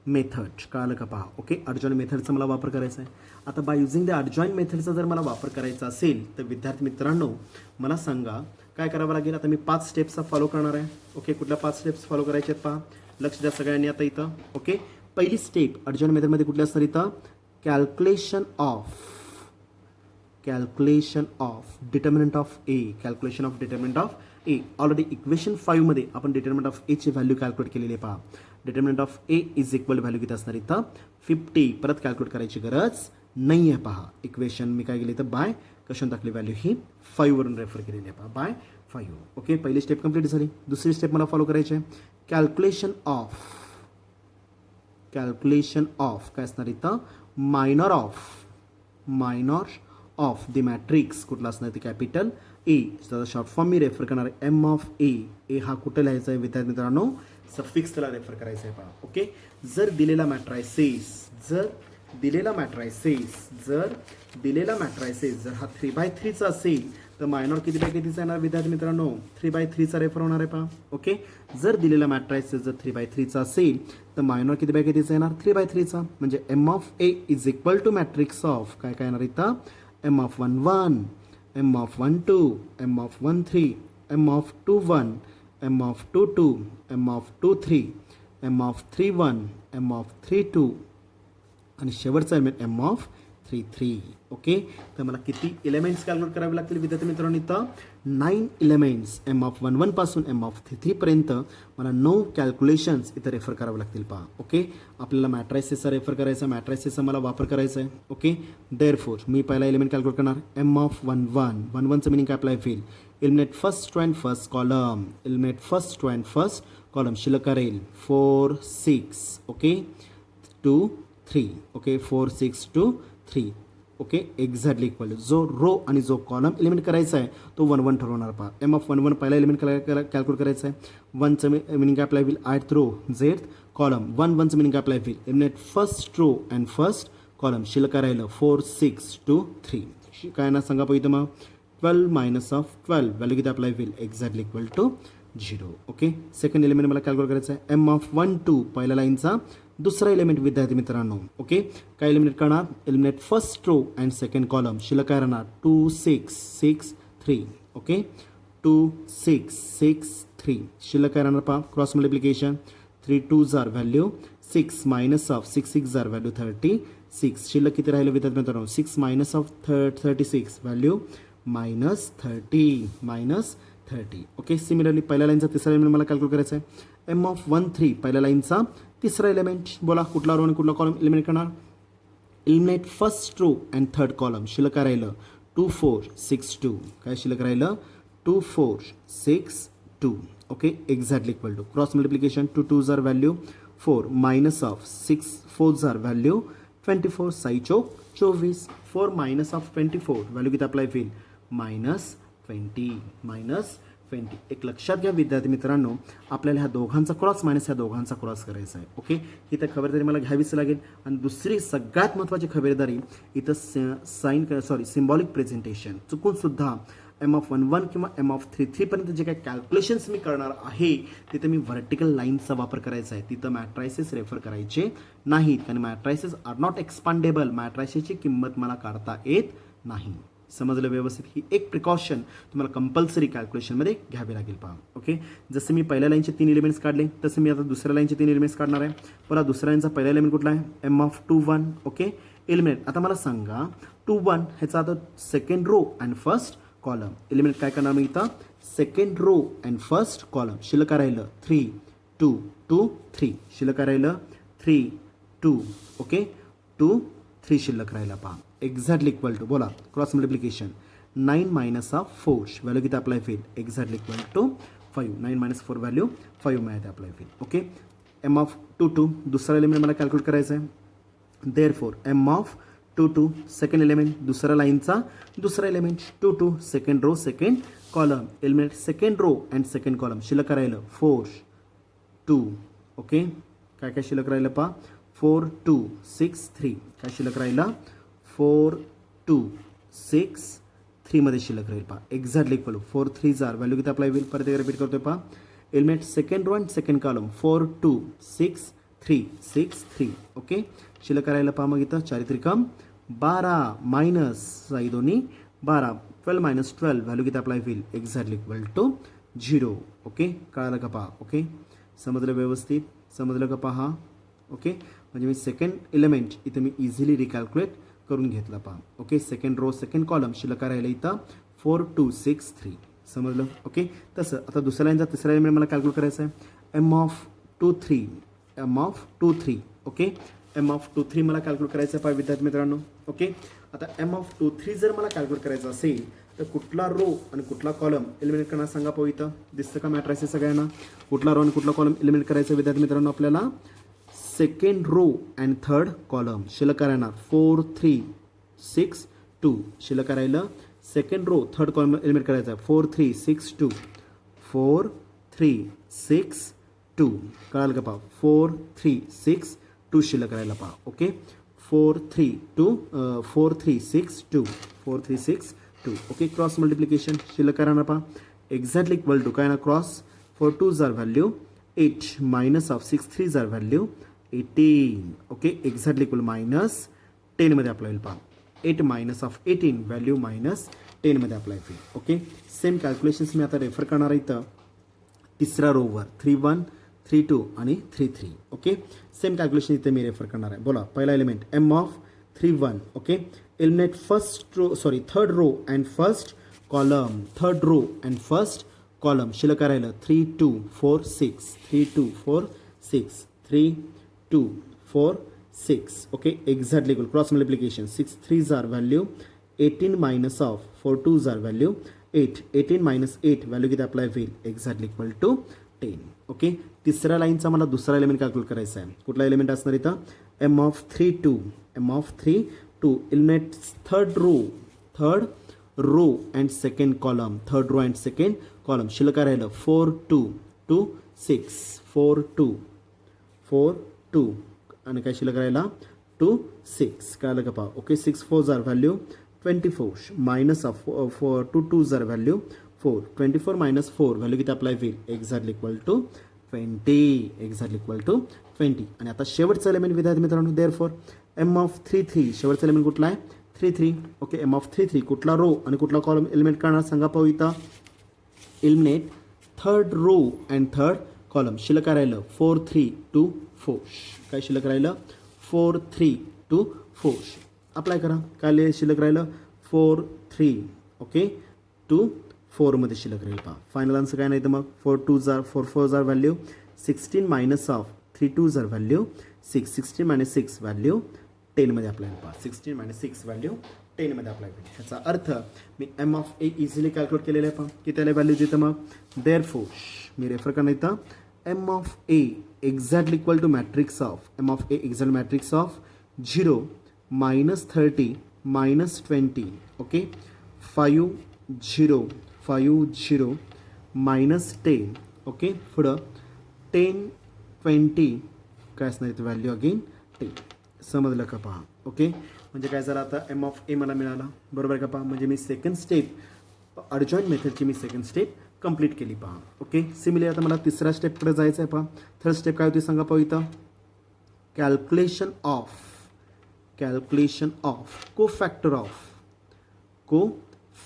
मेथड. कळालं का पहा. ओके, अडजॉईंट मेथडचा मला वापर करायचा आहे. आता बाय युझिंग द अडजॉईंट मेथडचा जर मला वापर करायचा असेल तर विद्यार्थी मित्रांनो मला सांगा काय करावं लागेल. आता मी 5 स्टेप्सचा फॉलो करणार आहे. ओके, कुठल्या 5 स्टेप्स फॉलो करायचे आहेत पहा, लक्ष द्या सगळ्यांनी आता इथं. ओके, पहिली स्टेप अडजॉईंट मेथडमध्ये कुठली असणार इथं, calculation of determinant of A. Already equation 5 मध्ये आपण डिटर्मिनंट ऑफ ए ची व्हॅल्यू कॅल्क्युलेट केलेली आहे पहा. Determinant of A is equal value किती असणार इथं, 50. परत कॅल्क्युलेट करायची गरज नाही आहे पहा. इक्वेशन मी काय केली तर बाय कशाने टाकली व्हॅल्यू ही 5 वरून रेफर केलेली आहे पहा, बाय 5. ओके, पहिली स्टेप कंप्लीट झाली. दुसरी स्टेप मला फॉलो करायची आहे, कॅल्क्युलेशन ऑफ काय असणार इथं, मायनर ऑफ द मॅट्रिक्स कुठला असणार ते कॅपिटल ए. त्याचा शॉर्ट फॉर्म मी रेफर करणार आहे एम ऑफ ए. हा कुठे लिहायचा आहे विद्यार्थी मित्रांनो, सफिक्स त्याला रेफर करायचं आहे पहा. ओके, जर दिलेला मॅट्रायसेस जर हा 3/3 चा असेल तर मायनॉर किती बाय कितीचा येणार विद्यार्थी मित्रांनो, 3/3 चा रेफर होणार आहे पहा. ओके, जर दिलेला मॅट्रायसेस जर 3/3 चा असेल तर मायनॉर किती बाय कितीचा येणार, 3/3 चा. म्हणजे M of A is equal to matrix of काय येणार इथं, M of 1 M of 1 M of 1 M of 2 M of 2 M of 2 M of 3 M of 3 आणि शेवटचा एलिमेंट एम ऑफ 3. ओके, तर मला किती एलिमेंट्स कॅल्क्युलेट करावे लागतील विद्यार्थी मित्रांनो इथं, 9 एलिमेंट्स. एम ऑफ 1 पासून एम ऑफ 3 पर्यंत मला 9 कॅल्क्युलेशन्स इथं रेफर करावे लागतील पहा. ओके, आपल्याला मॅट्रायसेसचा रेफर करायचा, मॅट्रायसेसचा मला वापर करायचा आहे. ओके, देअरफॉर मी पहिला एलिमेंट कॅल्क्युलेट करणार एम ऑफ 1चं मिनिंग काय अप्लाय होईल, एलिमिनेट फर्स्ट कॉलम शिल्लक राहील 4 6. Okay, 2 3. Okay, 4 6 2 3. Okay, exactly equal जो रो आणि जो कॉलम एलिमेंट करायचा आहे तो 1 ठरवणार पहा. एम ऑफ 1 पहिला एलिमेंट कॅल्क्युलेट करायचं आहे. 1चं मिनिंग काय अप्लाय होईल, 8th रो झेड कॉलम 1चं मिनिंग काय अप्लाय होईल, eliminate first row and first column शिल्लक राहिलं 4 6 2 3. काय ना सांगा पहिलं मग 12 मायनस ऑफ 12 व्हॅल्यू किती अप्लाय होईल, exactly equal to 0. Okay, second element मला कॅल्क्युलेट करायचं आहे, एम ऑफ 1 2 पहिल्या लाईनचा दुसरा एलिमेंट विद्यार्थी मित्रांनो. ओके, काय एलिमिनेट करणार, eliminate first row and second column शिल्लक काय राहणार 2 6 6 3. ओके, 2 6 6 3 शिल्लक काय राहणार पहा, cross multiplication 3 2s are value 6 minus of 6 6 are value 36. शिल्लक किती राहिलं विद्यार्थी मित्रांनो, 6 minus of 36 value -30. Okay, similarly पहिल्या लाईनचा तिसरा एलिमेंट मला कॅल्क्युलेट करायचा आहे, एम ऑफ 1 3 पहिल्या लाईनचा तिसरा एलिमेंट. बोला कुठला रो आणि कुठला कॉलम एलिमिनेट करणार, eliminate first row and third column शिल्लक काय राहिलं 2 4 6 2. काय शिल्लक राहिलं 2 4 6 2. Okay, exactly equal to cross multiplication 2 2s are value 4 minus of 6 4s are value 24 साई चौक 24. 4 मायनस ऑफ 24 व्हॅल्यू किती अप्लाय होईल, -20. एक लक्षात घ्या विद्यार्थी मित्रांनो, आपल्याला ह्या दोघांचा क्रॉस मायनस ह्या दोघांचा क्रॉस करायचा आहे. ओके, ही तर खबरदारी मला घ्यावीच लागेल. आणि दुसरी सगळ्यात महत्त्वाची खबरदारी इथं सिम्बॉलिक प्रेझेंटेशन चुकून सुद्धा एम ऑफ 1 किंवा एम ऑफ 3 पर्यंत जे काही कॅल्क्युलेशन्स मी करणार आहे तिथे मी व्हर्टिकल लाईन्सचा वापर करायचा आहे. तिथं मॅट्रायसेस रेफर करायचे नाहीत, कारण मॅट्रायसेस आर नॉट एक्सपांडेबल. मॅट्रायसेसची किंमत मला काढता येत नाही. समजलं व्यवस्थित. ही एक प्रिकॉशन तुम्हाला कंपल्सरी कॅल्क्युलेशनमध्ये घ्यावी लागेल पहा. ओके, जसं मी पहिल्या लाईनचे 3 एलिमेंट्स काढले तसं मी आता दुसऱ्या लाईनचे 3 एलिमेंट्स काढणार आहे. बघा दुसऱ्या लाईनचा पहिला एलिमेंट कुठला आहे, m(2, 1). ओके, एलिमेंट आता मला सांगा 2, 1 ह्याचा आता second row and first column. Element काय करणार मी इथं, second row and first column. शिल्लक काय राहिलं 3, 2, 2, 3. शिल्लक काय राहिलं 3, 2. ओके, 2, 3 शिल्लक राहिला पहा. एक्झॅक्टली इक्वल टू बोला क्रॉस मल्टिप्लिकेशन 9 - 4 व्हॅल्यू किती अप्लाय होईल, एक्झॅक्टली इक्वल टू 5. 9 - 4 व्हॅल्यू 5 मिळते अप्लाय होईल. ओके, m(2, दुसरा एलिमेंट मला कॅल्क्युलेट करायचा आहे. देअरफॉर m(2, सेकंड एलिमेंट दुसऱ्या लाईनचा दुसरा element 2, 2 second row second column. Element second row and second column. शिल्लक राहिलं 4, 2. ओके, काय काय शिल्लक राहिलं पहा 4, 2, 6, 3. काय शिल्लक राहिला 4, 2, 6, 3 मध्ये शिल्लक राहील पहा. एक्झॅक्टली इक्वल 4, 3 जार व्हॅल्यू किती अप्लाय होईल, परत एकदा रिपीट करतोय पहा. Element second row and second column 4, 2, 6, 3, 6, 3. Okay, शिल्लक राहिलं पहा. मग इथं 4 त्रिकम 12 मायनस 6 दोन्ही 12, 12 - 12 व्हॅल्यू किती अप्लाय होईल, एक्झॅक्टली इक्वल टू 0. ओके, कळालं का पहा. ओके, समजलं व्यवस्थित, समजलं का पहा. ओके, म्हणजे मी सेकंड एलिमेंट इथं मी इझिली रिकॅल्क्युलेट करून घेतला पहा. Okay, second row second column शिल्लक राहिलं इथं 4, 2, 6, 3. समजलं. ओके, तसं आता दुसऱ्या लाईनचा तिसरा एलिमेंट मला कॅल्क्युलेट करायचा आहे m(2, 3). m(2, 3). ओके, m(2, 3) मला कॅल्क्युलेट करायचं आहे पहा विद्यार्थी मित्रांनो. ओके, आता m(2, 3) जर मला कॅल्क्युलेट करायचं असेल तर कुठला रो आणि कुठला कॉलम एलिमिनेट करणार सांगा पाहू. इथं दिसतं का मॅट्रायसेस सगळ्यांना, कुठला रो आणि कुठला कॉलम एलिमिनेट करायचं विद्यार्थी मित्रांनो आपल्याला, second row and third column. शिल्लक राहणार 4, 3, 6, 2. शिल्लक राहिलं second row third column eliminate करायचा आहे 4, 3, 6, 2. 4, 3, 6, 2. कळालं का पहा, 4, 3, 6, 2 शिल्लक राहिला पहा. ओके, 4, 3, 6, 2. 4, 3, 6, 2. ओके, क्रॉस मल्टिप्लिकेशन शिल्लक राहणार पहा. एक्झॅक्टली इक्वल टू काय ना क्रॉस 4, 2 जार व्हॅल्यू 8 मायनस ऑफ 6, 3 जार व्हॅल्यू 18. ओके, एक्झॅक्टली इक्वल -10 मध्ये अप्लाय होईल पहा. 8 मायनस ऑफ 18 व्हॅल्यू -10 मध्ये अप्लाय होईल. ओके, सेम कॅल्क्युलेशन्स मी आता रेफर करणार आहे इथं तिसऱ्या रोवर 3, 1, 3, 2 आणि 3, 3. ओके, सेम कॅल्क्युलेशन इथे मी रेफर करणार आहे. बोला पहिला element m(3, 1). Okay, eliminate third row and first column. Third row and first column शिल्लक राहिलं 3, 2, 4, 6. 3, 2, 4, 6. 3, 2, 4, 6. Okay, exactly equal cross multiplication 6, 3 जार व्हॅल्यू 18 मायनस ऑफ 4, 2 जार व्हॅल्यू 8. 18 - 8 व्हॅल्यू किती अप्लाय होईल, एक्झॅक्टली इक्वल टू 10. ओके, तिसऱ्या लाईनचा मला दुसरा एलिमेंट कॅल्क्युलेट करायचा आहे. कुठला एलिमेंट असणार इथं m(3, 2). m(3, 2). Eliminate third row and second column. Third row and second column शिल्लक राहिलं 4, 2, 2, 6. 4, 2, 4, 2 आणि काय शिल्लक राहिला 2, 6. कळालं का पहा. ओके, 6, 4 जार व्हॅल्यू 24 मायनस ऑफ 2, 2 जार व्हॅल्यू 4. 24 - 4 व्हॅल्यू किती अप्लाय होईल, exactly equal to 20. Exactly equal to 20. आणि आता शेवटचं एलिमेंट विद्यार्थी मित्रांनो देअरफॉर m(3, 3). शेवटचा एलिमेंट कुठला आहे 3, 3. ओके, m(3, 3) कुठला रो आणि कुठला कॉलम एलिमेंट करणार सांगा पाहू. इथं eliminate third row and third column. शिल्लक राहिलं 4, 3, 2, 4. काय शिल्लक राहिलं 4, 3, 2, 4. अप्लाय करा. काय शिल्लक राहिलं 4, 3. ओके, 2, 4 मध्ये शिल्लक राहील पहा. फायनल आन्सर काय नाही तर मग 4, 2 जार 4, 4 जार व्हॅल्यू 16 मायनस ऑफ 3, 2 जार व्हॅल्यू 6. 16 - 6 व्हॅल्यू 10 मध्ये अप्लाय होईल पहा. 16 - 6 व्हॅल्यू 10 मध्ये अप्लाय होईल. ह्याचा अर्थ मी m(a) इझिली कॅल्क्युलेट केलेलं आहे पहा. किती त्याला व्हॅल्यू देतं मग देअरफॉर मी रेफर करणार इथं m(a) exactly equal to matrix of m(a) exact matrix of 0, -30, -20. Okay, 5, 0, 5, 0, -10. Okay, पुढं 10, 20 काय असणार इथं व्हॅल्यू अगेन 10. समजलं का पहा. ओके, म्हणजे काय झालं आता m(a) मला मिळाला, बरोबर का पहा. म्हणजे मी सेकंड स्टेप अडजॉईंट मेथडची मी सेकंड स्टेप कंप्लीट केली पहा. ओके, सिमिलर आता मला तिसऱ्या स्टेपकडे जायचं आहे पहा. थर्ड स्टेप काय होती सांगा पाहू. इथं कॅल्क्युलेशन ऑफ कोफॅक्टर को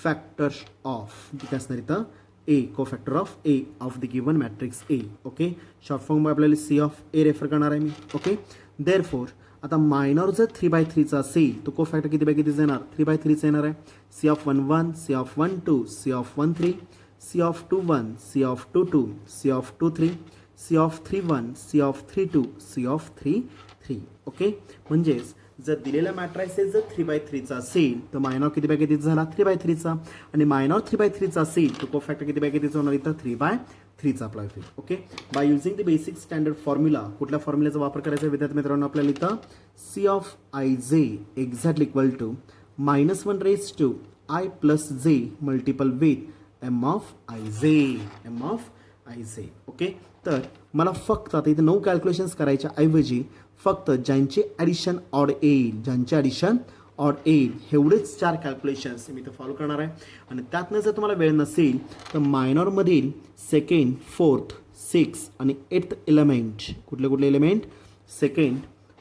फॅक्टर ऑफ काय असणार इथं A cofactor of A of the given matrix A. Okay, short form आपल्याला सी ऑफ ए रेफर करणार आहे मी. ओके, देअरफॉर आता मायनॉर जर 3/3चा असेल तो कोफॅक्टर किती बाय कितीचा येणार 3/3चा येणार आहे. C of 1 1, C of 1 2, C of 1 3, C of 2 1, C of 2 2, C of 2 3, C of 3 1, C of 3 2, C of 3 3. Okay, म्हणजेच जर दिलेला मॅट्रायसेस जर 3/3चा असेल तर मायनॉर किती बाय कितीचा झाला 3/3चा आणि मायनॉर 3/3चा असेल तर कोफॅक्टर किती बाय कितीचा होणार इथं 3/3चा अप्लाय होईल. Okay, by using the basic standard formula कुठल्या फॉर्म्युल्याचा वापर करायचा विद्यार्थी मित्रांनो आपल्याला इथं C of i j exactly equal to -1 raise to i plus j multiple with M of i j M of i j. Okay, तर मला फक्त आता इथे 9 कॅल्क्युलेशन्स करायच्या ऐवजी फक्त ज्यांचे ॲडिशन ऑड येईल ज्यांचे ॲडिशन ऑड येईल एवढेच 4 कॅल्क्युलेशन्स मी इथं फॉलो करणार आहे. आणि त्यातनं जर तुम्हाला वेळ नसेल तर मायनॉरमधील सेकंड, फोर्थ, 6 आणि 8th एलिमेंट कुठले कुठले एलिमेंट 2nd,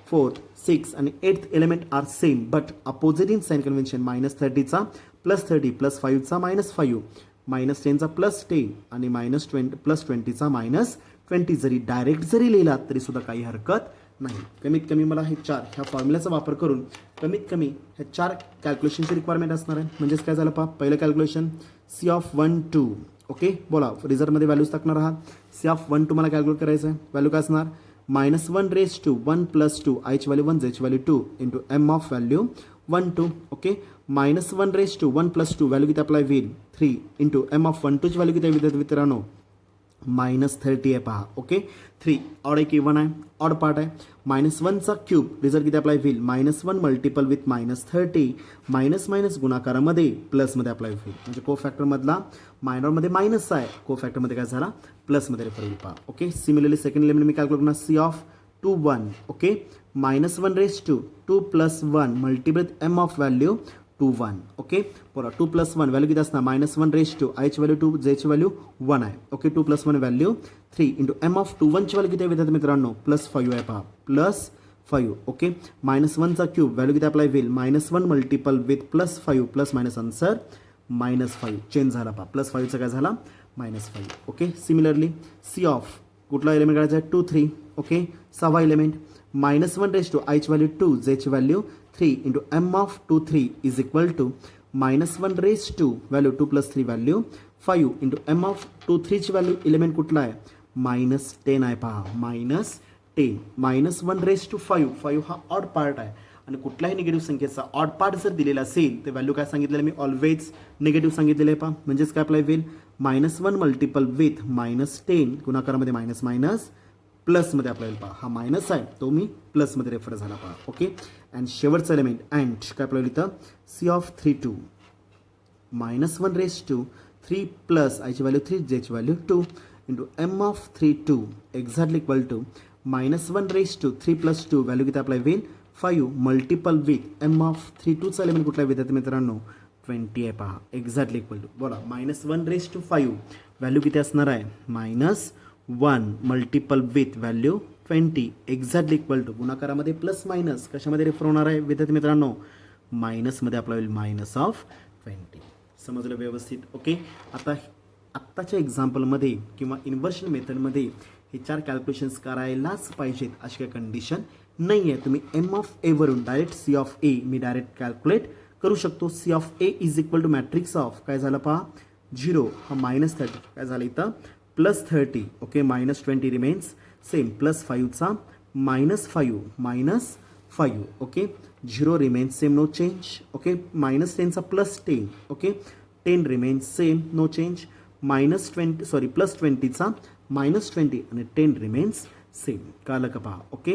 4th, 6 आणि 8th element are same but opposite in sign convention. -30चा +30 +5चा -5 -10चा +10 आणि +20चा -20 जरी डायरेक्ट जरी लिहिला तरी सुद्धा काही हरकत नाही. कमीत कमी मला हे 4 ह्या फॉर्म्युल्याचा वापर करून कमीत कमी ह्या 4 कॅल्क्युलेशनची रिक्वायरमेंट असणार आहे. म्हणजेच काय झालं पहा पहिलं कॅल्क्युलेशन सी ऑफ 1 2. ओके, बोला रिझल्टमध्ये व्हॅल्यूज टाकणार आहात. सी ऑफ 1 2 मला कॅल्क्युलेट करायचं आहे. व्हॅल्यू काय असणार -1 रेज टू 1 + 2 आयची व्हॅल्यू 1 जेची value 2 into M of value 1 2. Okay, -1 raise to 1 + 2 value किती अप्लाय होईल 3 इंटू एम ऑफ 1 2 ची व्हॅल्यू किती आहे विद्यार्थी मित्रांनो -30 आहे पहा. ओके, 3 ऑड आहे की 1 आहे ऑड पार्ट आहे. -1चा क्यूब रिझल्ट किती अप्लाय होईल -1 मल्टिपल विथ -30 मायनस गुणाकारामध्ये प्लसमध्ये अप्लाय होईल. म्हणजे को फॅक्टरमधला मायनॉरमध्ये मायनस आहे को फॅक्टरमध्ये काय झाला प्लसमध्ये रेफर होईल पहा. ओके, सिमिलरली सेकंड एलिमेंट मी कॅल्क्युलेट करणार C of 2 1. Okay, -1 raise to 2 + 1 multiple with M of value 2 1. Okay, बोला 2 + 1 व्हॅल्यू किती असणार -1 रेज टू आयची व्हॅल्यू 2 जेची व्हॅल्यू 1 आहे. Okay, 2 + 1 value 3 into M of 2 1 ची व्हॅल्यू किती आहे विद्यार्थी मित्रांनो +5 आहे पहा +5. ओके, -1चा क्यूब व्हॅल्यू किती अप्लाय होईल -1 multiple with +5 plus minus answer -5 change झाला पहा +5चा काय झाला -5. ओके, सिमिलरली सी ऑफ कुठला एलिमेंट काढायचा आहे 2 3. ओके, 6वा एलिमेंट -1 रेज टू आयची व्हॅल्यू 2 जेची value 3 into M of 2 3 is equal to -1 raise to value 2 + 3 value 5 into M of 2 3 ची व्हॅल्यू एलिमेंट कुठला आहे -10 आहे पहा -10. -1 रेज टू 5 हा ऑड पार्ट आहे आणि कुठल्याही निगेटिव्ह संख्येचा ऑड पार्ट जर दिलेला असेल तर व्हॅल्यू काय सांगितलेलं मी ऑलवेज निगेटिव्ह सांगितलेलं आहे पहा. म्हणजेच काय अप्लाय होईल -1 मल्टिपल विथ -10 गुणाकारामध्ये मायनस प्लसमध्ये अप्लाय होईल पहा. हा मायनस आहे तो मी प्लसमध्ये रेफर झाला पहा. ओके, अँड शेवटचं एलिमेंट अँड काय अप्लाय होईल इथं C of 3 2 -1 raise to 3 plus आयची व्हॅल्यू 3 जेची value 2 into M of 3 2 exactly equal to -1 raise to 3 + 2 value किती अप्लाय होईल 5 मल्टिपल विथ एम ऑफ 3 2चा एलिमेंट कुठला आहे विद्यार्थी मित्रांनो 20 आहे पहा एक्झॅक्टली इक्वल टू. बोला -1 रेज टू 5 व्हॅल्यू किती असणार आहे -1 multiple with value 20 exactly equal to गुणाकारामध्ये प्लस मायनस कशामध्ये रेफर होणार आहे विद्यार्थी मित्रांनो मायनसमध्ये अप्लाय होईल -20. समजलं व्यवस्थित. ओके, आता आत्ताच्या एक्झाम्पलमध्ये किंवा इन्व्हर्शन मेथडमध्ये हे 4 कॅल्क्युलेशन्स करायलाच पाहिजेत अशी काही कंडिशन नाही आहे. तुम्ही एम ऑफ ए वरून डायरेक्ट सी ऑफ ए मी डायरेक्ट कॅल्क्युलेट करू शकतो. C of A is equal to matrix of काय झालं पहा 0 हा -30 काय झालं इथं +30. ओके, -20 रिमेन्स सेम +5चा -5 okay 0 remains same no change. Okay, -10चा +10. Okay, 10 remains same no change +20चा -20 आणि 10 रिमेन्स सेम. कळलं का पहा. ओके,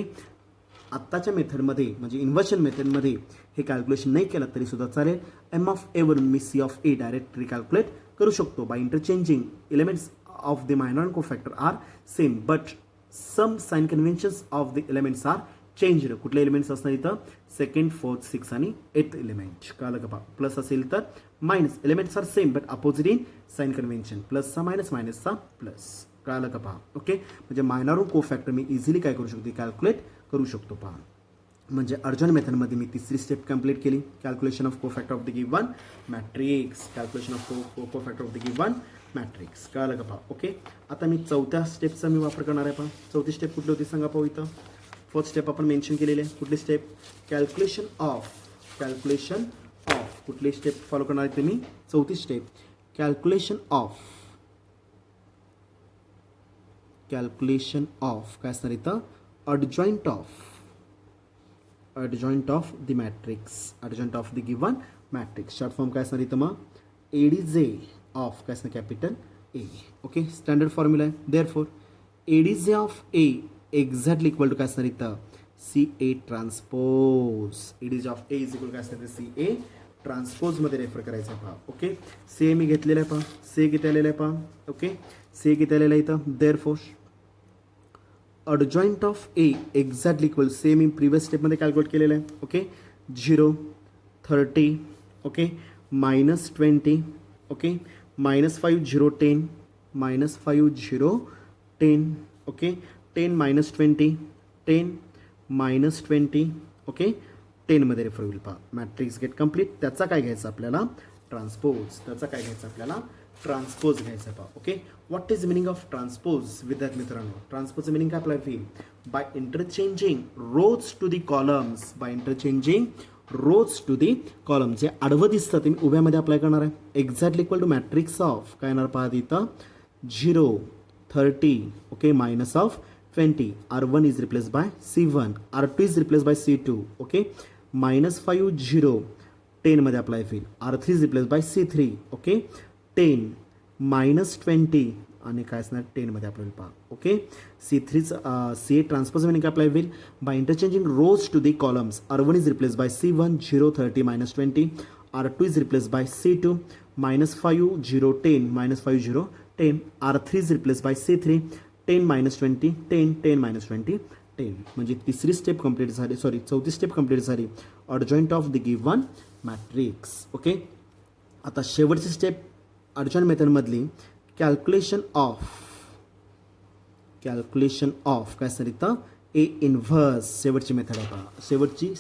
आत्ताच्या मेथडमध्ये म्हणजे इन्व्हर्शन मेथडमध्ये हे कॅल्क्युलेशन नाही केलं तरी सुद्धा चालेल. एम ऑफ ए वरून मी सी ऑफ ए डायरेक्ट रिकॅल्क्युलेट करू शकतो by interchanging elements of the minor and cofactor are same but some sign conventions of the elements are changed. कुठले एलिमेंट्स असणार इथं 2nd 4th 6 आणि 8th एलिमेंट. कळलं का पहा. प्लस असेल तर minus elements are same but opposite in sign convention प्लसचा मायनसचा प्लस. कळलं का पहा. ओके, म्हणजे मायनर को फॅक्टर मी इझिली काय करू शकतो कॅल्क्युलेट करू शकतो पहा. म्हणजे अर्जन मेथडमध्ये मी तिसरी स्टेप कंप्लीट केली. Calculation of cofactor of the given matrix. Calculation of cofactor of the given matrix. कळलं का पहा. ओके. आता मी चौथ्या स्टेपचा मी वापर करणार आहे. पहा चौथी स्टेप कुठली होती सांगा पाहू. इथं फर्स्ट स्टेप आपण मेन्शन केलेली आहे. कुठली स्टेप? कॅल्क्युलेशन ऑफ कुठली स्टेप फॉलो करणार आहे तुम्ही? चौथी स्टेप कॅल्क्युलेशन ऑफ काय असणार इथं? adjoint of the matrix, adjoint of the given matrix. Short form काय असणार इथं मग? ADJ ऑफ काय असणार? Capital A. Okay. Standard formula आहे. Therefore ADJ of A exactly equal to काय असणार इथं? CA transpose. ADJ of A is equal काय असणार? CA ट्रान्सपोजमध्ये रेफर करायचं आहे. पहा. ओके. से मी घेतलेलं आहे. पहा से किती आलेलं आहे? पहा. ओके. से किती आलेलं आहे इथं? Therefore adjoint of A exactly equal same me previous स्टेपमध्ये कॅल्क्युलेट केलेलं आहे. Okay. 0 30 okay -20 okay -5 0 10 -5 0 10 okay 10 -20 10 -20 okay 10 मध्ये रेफर होईल. पहा मॅट्रिक्स गेट कम्प्लीट. त्याचा काय घ्यायचं आपल्याला? ट्रान्सपोज. त्याचा काय घ्यायचं आपल्याला? ट्रान्सपोज घ्यायचा. पहा. Okay. What is meaning of transpose? विद्यार्थी मित्रांनो ट्रान्सपोजचं मिनिंग काय आपल्याला होईल? By interchanging rows to the columns. By interchanging rows to the column. जे आडवं दिसतं ते मी उभ्यामध्ये अप्लाय करणार आहे. Exactly equal to matrix of काय येणार? पहा इथं 0 30 okay -20 R1 is replace by C1 R2 is replace by C2 okay -5 0 10 मध्ये अप्लाय होईल. R3 is replace by C3 okay 10 -20 आणि काय असणार 10 मध्ये आपल्याला. पहा. Okay. CA transpose meaning apply होईल by interchanging rows to the columns. R1 is replace by C1 0 30 -20 R2 is replace by C2 -5 0 10 -5 0 10 R3 is replace by C3 10 -20 10 10 -20 10. म्हणजे तिसरी स्टेप कंप्लीट झाली. चौथी स्टेप कंप्लीट झाली. adjoint of the given matrix. Okay. आता शेवटची स्टेप अर्जन मेथडमधली कॅल्क्युलेशन ऑफ काय असणार इथं? A inverse. शेवटची मेथड आहे. पहा शेवटची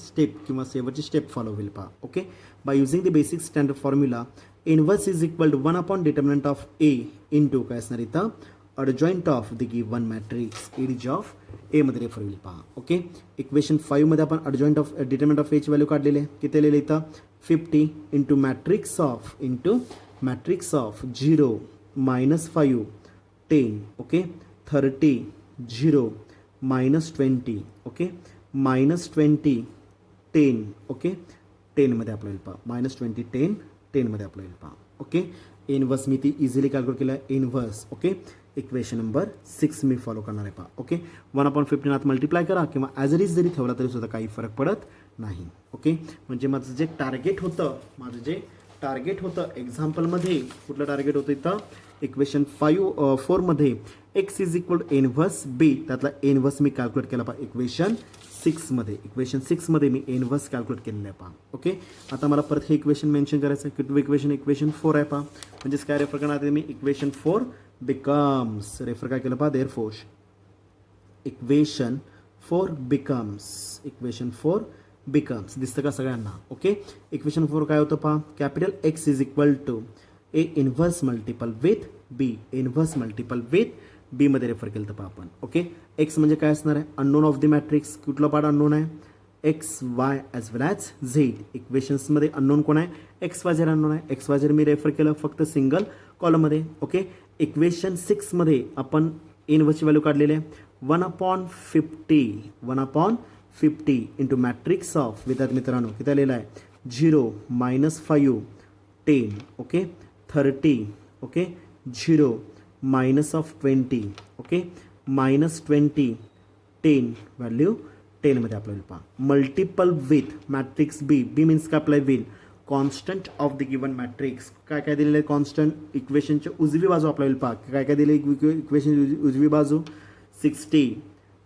स्टेप फॉलो होईल. पहा. Okay. By using the basic standard formula inverse is equal to 1 upon determinant of A into काय असणार इथं? adjoint of the given matrix. ADJ of A मध्ये रेफर होईल. पहा. ओके. इक्वेशन 5 मध्ये आपण adjoint of determinant of A ची व्हॅल्यू काढलेली आहे. किती आलेली इथं? 50 into matrix of 0 -5 10 okay 30 0 -20 okay -20 10 okay 10 मध्ये अप्लाय होईल. पहा -20 10 मध्ये अप्लाय होईल. पहा. ओके. इनवर्स मी ती इझिली कॅल्क्युलेट केलं आहे. इनवर्स. ओके. इक्वेशन नंबर 6 मी फॉलो करणार आहे. पहा. ओके. 1/15 आत मल्टिप्लाय करा किंवा ॲज इट इज जरी ठेवला तरी सुद्धा काही फरक पडत नाही. ओके. म्हणजे माझं जे टार्गेट होतं एक्झाम्पलमध्ये कुठलं टार्गेट होतं इथं? इक्वेशन 4 मध्ये x is equal to inverse B. त्यातला इनव्हर्स मी कॅल्क्युलेट केला. पहा इक्वेशन 6 मध्ये मी इनव्हर्स कॅल्क्युलेट केलेलं आहे. पहा. ओके. आता मला परत हे इक्वेशन मेन्शन करायचं आहे. किती इक्वेशन 4 आहे. पहा म्हणजेच काय रेफर करणार आहे मी? Equation 4 becomes. रेफर काय केलं? पहा देअरफॉर इक्वेशन 4 बिकम्स. दिसतं का सगळ्यांना? ओके. इक्वेशन 4 काय होतं? पहा capital X is equal to A inverse multiple with B मध्ये रेफर केलं तर पहा आपण. ओके. X म्हणजे काय असणार आहे? Unknown of the matrix. कुठला पार्ट अननोन आहे? X Y ॲज वेल ॲज Z. इक्वेशन्समध्ये अननोन कोण आहे? XYZ अननोन आहे. XYZ मी रेफर केलं फक्त सिंगल कॉलममध्ये. ओके. इक्वेशन 6 मध्ये आपण इनव्हर्सची व्हॅल्यू काढलेली आहे 1/50 इंटू मॅट्रिक्स ऑफ. विद्यार्थी मित्रांनो किती आलेलं आहे? 0 -5 10 ओके 30 ओके 0 -20 ओके -20 10 व्हॅल्यू 10 मध्ये अप्लाय होईल. पहा multiple with matrix B means काय अप्लाय होईल? Constant of the given matrix. काय दिलेलं आहे? कॉन्स्टंट. इक्वेशनची उजवी बाजू अप्लाय होईल. पहा काय दिलेलं आहे? इक्वेशन उजवी बाजू 60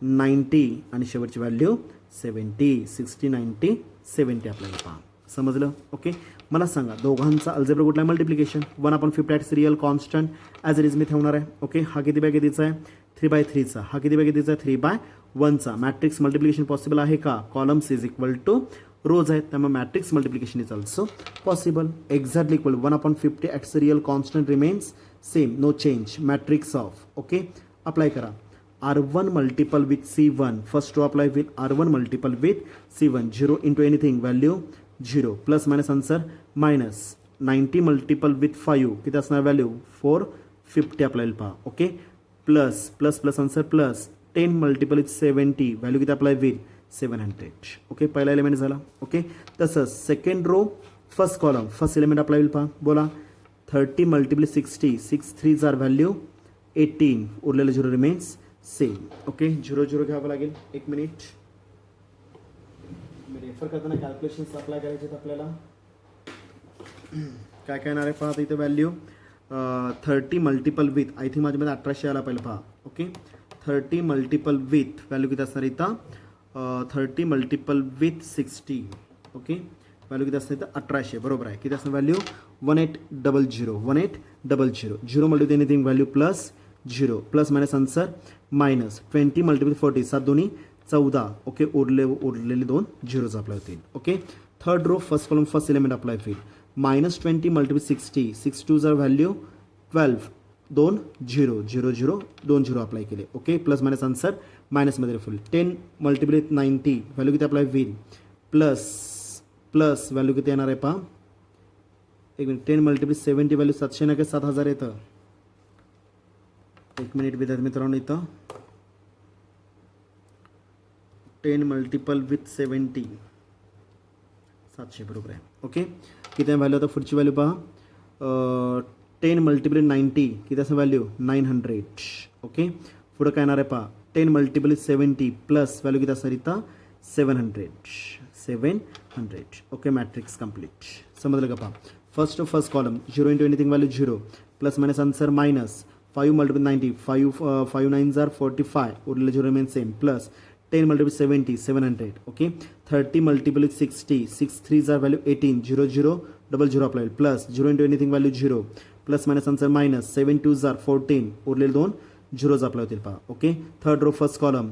90 आणि शेवटची व्हॅल्यू 70 60 90 70 अप्लाय होईल. पहा समजलं? ओके. मला सांगा दोघांचा अल्जेब्रा कुठला? Multiplication. 1/50 at real constant as it is me ठेवणार आहे. ओके. हा किती बाय कितीचा आहे? 3/3चा. हा किती बाय कितीचा आहे? 3/1 1चा मॅट्रिक्स मल्टिप्लिकेशन पॉसिबल आहे का? Columns is equal to rows आहेत, त्यामुळे matrix multiplication is also possible. Exactly equal 1/50 it's real constant remains same, no change. Matrix of okay apply करा. R1 multiple with C1. First row apply with R1 multiple with C1. 0 into anything value 0. Plus minus answer minus 90 multiple with 5. किती असणार व्हॅल्यू 450 आपल्याला पहा. Okay plus plus plus answer plus 10 multiple with 70. Value किती अप्लाय विथ 700. ओके पहिला एलिमेंट झाला. ओके तसंच second row first column first element apply होईल पहा. बोला 30 multiple 60. 6 3 are value 18. उरलेलं 0 रिमेन्स सेम. ओके 0 0 घ्यावं लागेल. एक मिनिट मी रेफर करताना कॅल्क्युलेशन्स अप्लाय करायचे आहेत आपल्याला. काय काय येणार आहे पहा इथं value 30 multiple with I think माझ्यामध्ये 1800 आला पाहिजे पहा. ओके 30 मल्टिपल विथ व्हॅल्यू किती असणार इथं 30 मल्टिपल विथ 60. ओके व्हॅल्यू किती असणार इथं 1800 बरोबर आहे. किती असणार value 1800 1800 0 multiple anything value plus 0 plus minus answer minus 20 multiple 40 7 दोन्ही 14. ओके उरलेले 2 झिरोज अप्लाय होतील. Okay third row first column first element apply होईल. -20 मल्टिपल 60. 6 2 R value 12. 2 0 0 0 2 0 अप्लाय केले. ओके प्लस मायनस आन्सर मायनसमध्ये फुल 10 मल्टिपल 90 व्हॅल्यू किती अप्लाय होईल प्लस प्लस व्हॅल्यू किती येणार आहे पहा. एक मिनिट 10 मल्टिपल 70 व्हॅल्यू 700 नका 7000 येतं. एक मिनिट विद्यार्थी मित्रांनो इथं 10 मल्टिपल विथ 70 700 बरोबर आहे. ओके किती व्हॅल्यू आता पुढची व्हॅल्यू पहा 10 मल्टिपल 90 किती असं व्हॅल्यू 900. ओके पुढं काय येणार आहे पहा 10 मल्टिपल 70 प्लस व्हॅल्यू किती असणार इथं 700. Okay matrix complete. समजलं का पहा first column 0 into anything value 0 plus minus answer minus 5 multiple 90 5 9 are 45 उरलेलं 0 remain same plus 10 multiple 70 700. Okay 30 multiple 60 6 3 are value 18 0 0 0 apply plus 0 into anything value 0 plus minus answer minus 7 2 are 14 उरलेले 2 झिरोज अप्लाय होतील पहा. Okay third row first column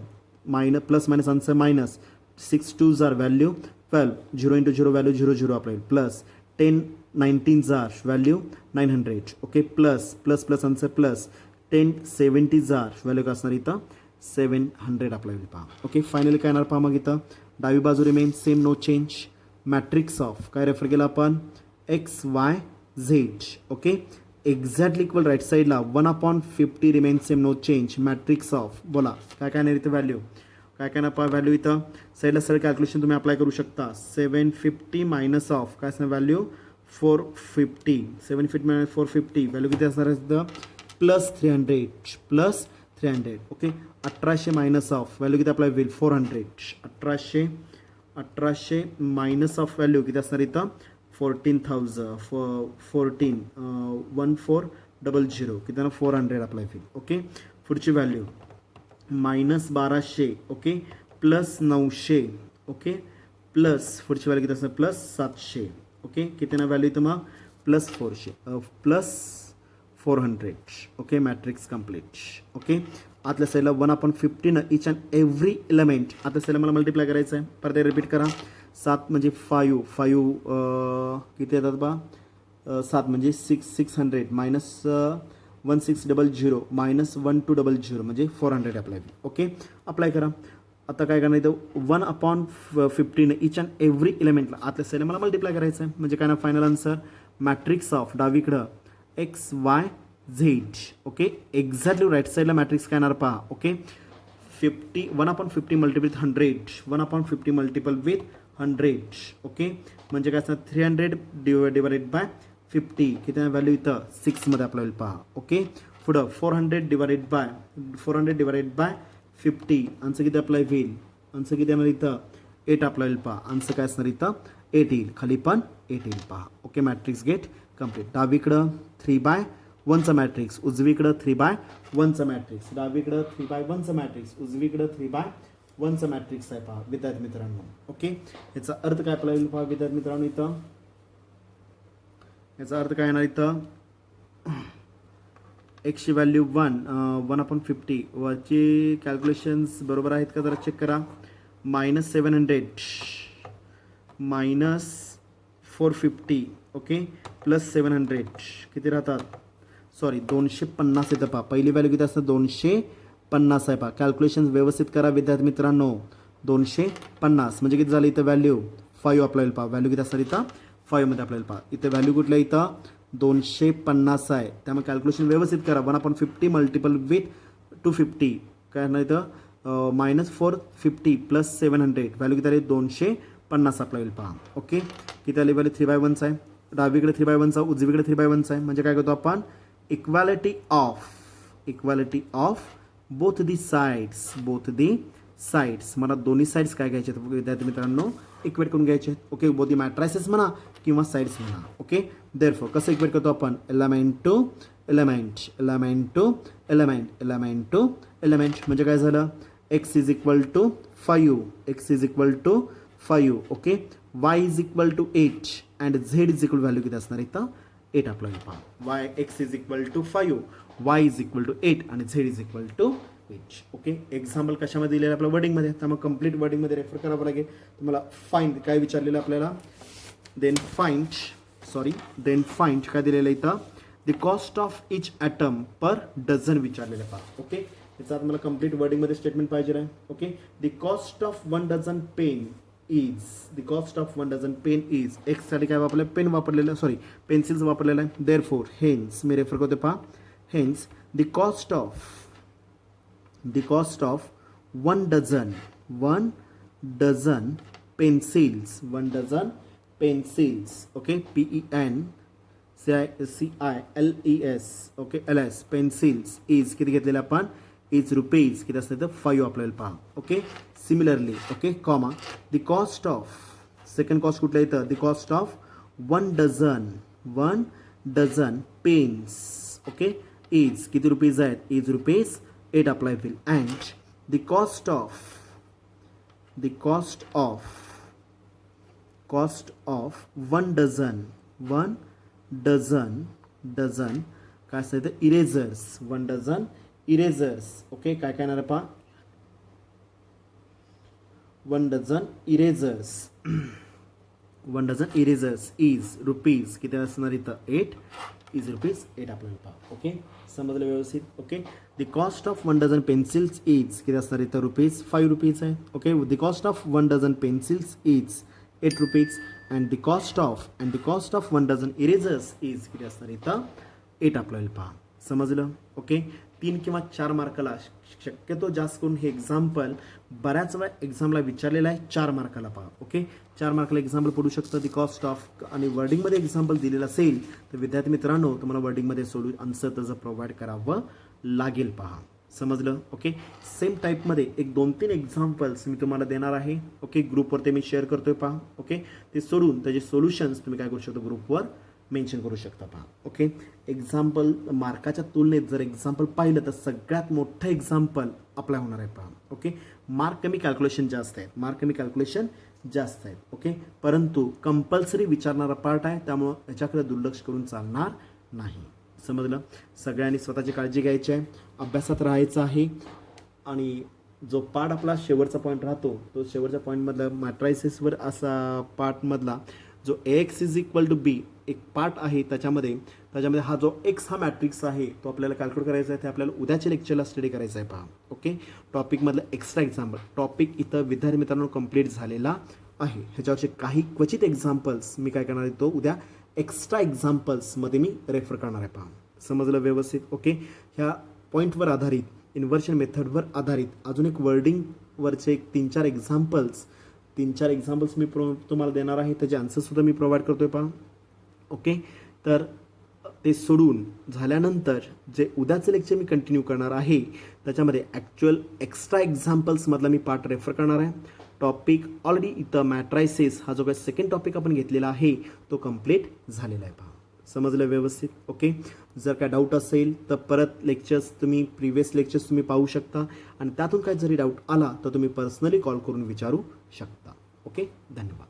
plus minus answer minus 6 2 R value 12 0 into 0 value 0 0 apply plus 10 19 are value 900. Okay plus plus plus answer plus 10 70 are value काय असणार इथं 700 अप्लाय होईल पहा. ओके फायनली काय येणार पहा मग इथं डावी बाजू remain same no change. Matrix of काय रेफर केला आपण XYZ. Okay exactly equal right साईडला 1/50 remain same no change. Matrix of बोला काय काय नाही इथं व्हॅल्यू काय काय ना पहा व्हॅल्यू इथं साईडला सरळ कॅल्क्युलेशन तुम्ही अप्लाय करू शकता. 750 मायनस ऑफ काय असणार व्हॅल्यू 450. 750 मायनस 450 व्हॅल्यू किती असणार आहे इथं plus 300. Okay 1800 minus of value किती अप्लाय होईल 400. 1800 मायनस ऑफ व्हॅल्यू किती असणार इथं 14,000 1400 किती 400 अप्लाय होईल. ओके पुढची value -1200. Okay plus 900. Okay plus पुढची व्हॅल्यू किती असणार प्लस 700. ओके किती ना व्हॅल्यू इथं मग plus 400. Okay matrix complete. Okay आतल्या साईडला 1/50 इच अँड एव्हरी एलिमेंट आतल्या साईडला मला मल्टिप्लाय करायचं आहे. परत रिपीट करा 7 म्हणजे 5 किती येतात बा 7 म्हणजे 600 मायनस 1600 मायनस 1200 म्हणजे 400 अप्लाय. ओके अप्लाय करा. आता काय करणार इथं 1/50 इच अँड एव्हरी एलिमेंटला आतल्या साईडला मला मल्टिप्लाय करायचं आहे. म्हणजे काय ना फायनल आन्सर मॅट्रिक्स ऑफ डावीकडं XYZ. ओके एक्झॅक्टली राईट साईडला मॅट्रिक्स काय येणार पहा. Okay 1/50 multiple with 100 1/50 multiple with 100. Okay म्हणजे काय असणार 300 डिवायडेड बाय 50 किती व्हॅल्यू इथं 6 मध्ये अप्लाय होईल पहा. ओके पुढं 400 डिवायडेड बाय 50 आन्सर किती अप्लाय होईल आन्सर किती येणार इथं 8 अप्लाय होईल पहा. आन्सर काय असणार इथं 8 येईल खाली पण 8 येईल पहा. Okay matrix get complete. डावीकडं 3/1चा मॅट्रिक्स उजवीकडं 3/1चा मॅट्रिक्स डावीकडं 3/1चा मॅट्रिक्स उजवीकडं 3/1चा मॅट्रिक्स आहे पहा विद्यार्थी मित्रांनो. ओके याचा अर्थ काय अप्लाय होईल पहा विद्यार्थी मित्रांनो इथं याचा अर्थ काय येणार इथं एक्सची व्हॅल्यू 1/50 वरचे कॅल्क्युलेशन्स बरोबर आहेत का जरा चेक करा. -700 -450 ओके प्लस 700 किती राहतात, सॉरी 250 येतं पहा. पहिली व्हॅल्यू किती असतं 250 आहे पहा. कॅल्क्युलेशन व्यवस्थित करा विद्यार्थी मित्रांनो. 250 म्हणजे किती झालं इथं व्हॅल्यू 5 आपल्याला पहा. व्हॅल्यू किती असतात इथं 5 मध्ये आपल्याला पहा. इथं व्हॅल्यू कुठल्या इथं 250 आहे. त्यामुळे कॅल्क्युलेशन व्यवस्थित करा. 1/50 मल्टिपल विथ 250 काय नाही इथं -450 प्लस 700 व्हॅल्यू किती आली 250 आपल्याला पहा. ओके किती आली व्हॅल्यू 3/1 आहे. डावीकडे 3/1 उजवीकडे 3/1 आहे. म्हणजे काय करतो आपण equality of both the sides मला दोन्ही साइड्स काय घ्यायचे विद्यार्थी मित्रांनो इक्वेट करून घ्यायचे. ओके बोथ दी मॅट्रायसेस म्हणा किंवा साइड्स म्हणा. ओके देअरफॉर कसं इक्वेट करतो आपण एलिमेंट टू एलिमेंट म्हणजे काय झालं x is equal to 5 okay y is equal to 8 and z is equal value किती असणार इथं 8 आपल्याला पहा. x is equal to 5 y is equal to 8 आणि z is equal to 8. Okay example कशामध्ये दिलेलं आपल्या वर्डिंगमध्ये त्यामुळे कंप्लीट वर्डिंगमध्ये रेफर करावं लागेल तुम्हाला. फाइंड काय विचारलेलं आपल्याला देन फाइंड काय दिलेलं इथं the cost of each item per dozen विचारलेलं पहा. ओके याचा मला कंप्लीट वर्डिंगमध्ये स्टेटमेंट पाहिजे आहे. Okay the cost of 1 dozen pen is X साठी काय वापरलं पेन वापरलेलं सॉरी पेन्सिल्स वापरलेलं आहे. देअरफॉर हेन्स मी रेफर करतो पहा. Hence the cost of 1 dozen pencils okay PENCILES okay LS pencils is किती घेतलेलं आपण इज रुपीज किती असतं तर 5 आपल्याला पहा. Okay similarly okay comma the cost of second cost कुठलं येतं the cost of 1 dozen pens okay is किती रुपीज आहेत इज रुपीज 8 अप्लाय होईल. And the cost of 1 dozen काय असतं तर इरेझर्स 1 डझन इरेझर्स ओके काय काय येणार पहा 1 डझन इरेझर्स इज रुपीज किती असणार इथं 8 इज रुपीज 8 आपल्याला पहा. ओके समजलं व्यवस्थित. Okay the cost of 1 dozen pencils is किती असणार इथं रुपीज 5 रुपीज आहे. Okay the cost of 1 dozen pencils is 8 rupees and the cost of 1 dozen erasers is किती असणार इथं 8 आपल्याला पहा. समजलं. ओके 3 किंवा 4 मार्काला शक्यतो जास्त करून हे एक्झाम्पल बऱ्याच वेळा एक्झामला विचारलेलं आहे 4 मार्काला पहा. ओके 4 मार्काला एक्झाम्पल पडू शकतं द कॉस्ट ऑफ आणि वर्डिंगमध्ये एक्झाम्पल दिलेलं असेल तर विद्यार्थी मित्रांनो तुम्हाला वर्डिंगमध्ये आन्सर त्याचं प्रोव्हाइड करावं लागेल पहा. समजलं. ओके सेम टाईपमध्ये एक 2-3 एक्झाम्पल्स मी तुम्हाला देणार आहे. ओके ग्रुपवर ते मी शेअर करतोय पहा. ओके ते सोडून त्याचे सोल्युशन्स तुम्ही काय करू शकता ग्रुपवर मेन्शन करू शकता पहा. ओके एक्झाम्पल मार्काच्या तुलनेत जर एक्झाम्पल पाहिलं तर सगळ्यात मोठं एक्झाम्पल अप्लाय होणार आहे पहा. ओके मार्क कमी कॅल्क्युलेशन जास्त आहेत. ओके परंतु कंपल्सरी विचारणारा पार्ट आहे त्यामुळं याच्याकडे दुर्लक्ष करून चालणार नाही. समजलं. सगळ्यांनी स्वतःची काळजी घ्यायची आहे अभ्यासात राहायचं आहे आणि जो पार्ट आपला शेवटचा पॉईंट राहतो तो शेवटच्या पॉईंटमधला मॅट्रायसिसवर असा पार्टमधला जो AX is equal to B एक पार्ट आहे त्याच्यामध्ये हा जो X हा मॅट्रिक्स आहे तो आपल्याला कॅल्क्युलेट करायचा आहे ते आपल्याला उद्याच्या लेक्चरला स्टडी करायचं आहे पहा. ओके टॉपिकमधलं एक्स्ट्रा एक्झाम्पल टॉपिक इथं विद्यार्थी मित्रांनो कंप्लीट झालेला आहे. ह्याच्यावरचे काही क्वचित एक्झाम्पल्स मी काय करणार आहे तो उद्या एक्स्ट्रा एक्झाम्पल्समध्ये मी रेफर करणार आहे पहा. समजलं व्यवस्थित. ओके ह्या पॉईंटवर आधारित इन्व्हर्शन मेथडवर आधारित अजून एक वर्डिंगवरचे एक 3-4 एक्झाम्पल्स मी तुम्हाला देणार आहे त्याचे आन्सरसुद्धा मी प्रोव्हाइड करतोय पहा. ओके तर ते सोडून झाल्यानंतर जे उद्याचं लेक्चर मी कंटिन्यू करणार आहे त्याच्यामध्ये ॲक्च्युअल एक्स्ट्रा एक्झाम्पल्समधला मी पार्ट रेफर करणार आहे. टॉपिक ऑलरेडी इथं मॅट्रायसिस हा जो काही सेकंड टॉपिक आपण घेतलेला आहे तो कंप्लीट झालेला आहे पहा. समजलं व्यवस्थित. ओके जर काय डाऊट असेल तर परत प्रिव्हियस लेक्चर्स तुम्ही पाहू शकता आणि त्यातून काय जरी डाऊट आला तर तुम्ही पर्सनली कॉल करून विचारू शकता. ओके धन्यवाद.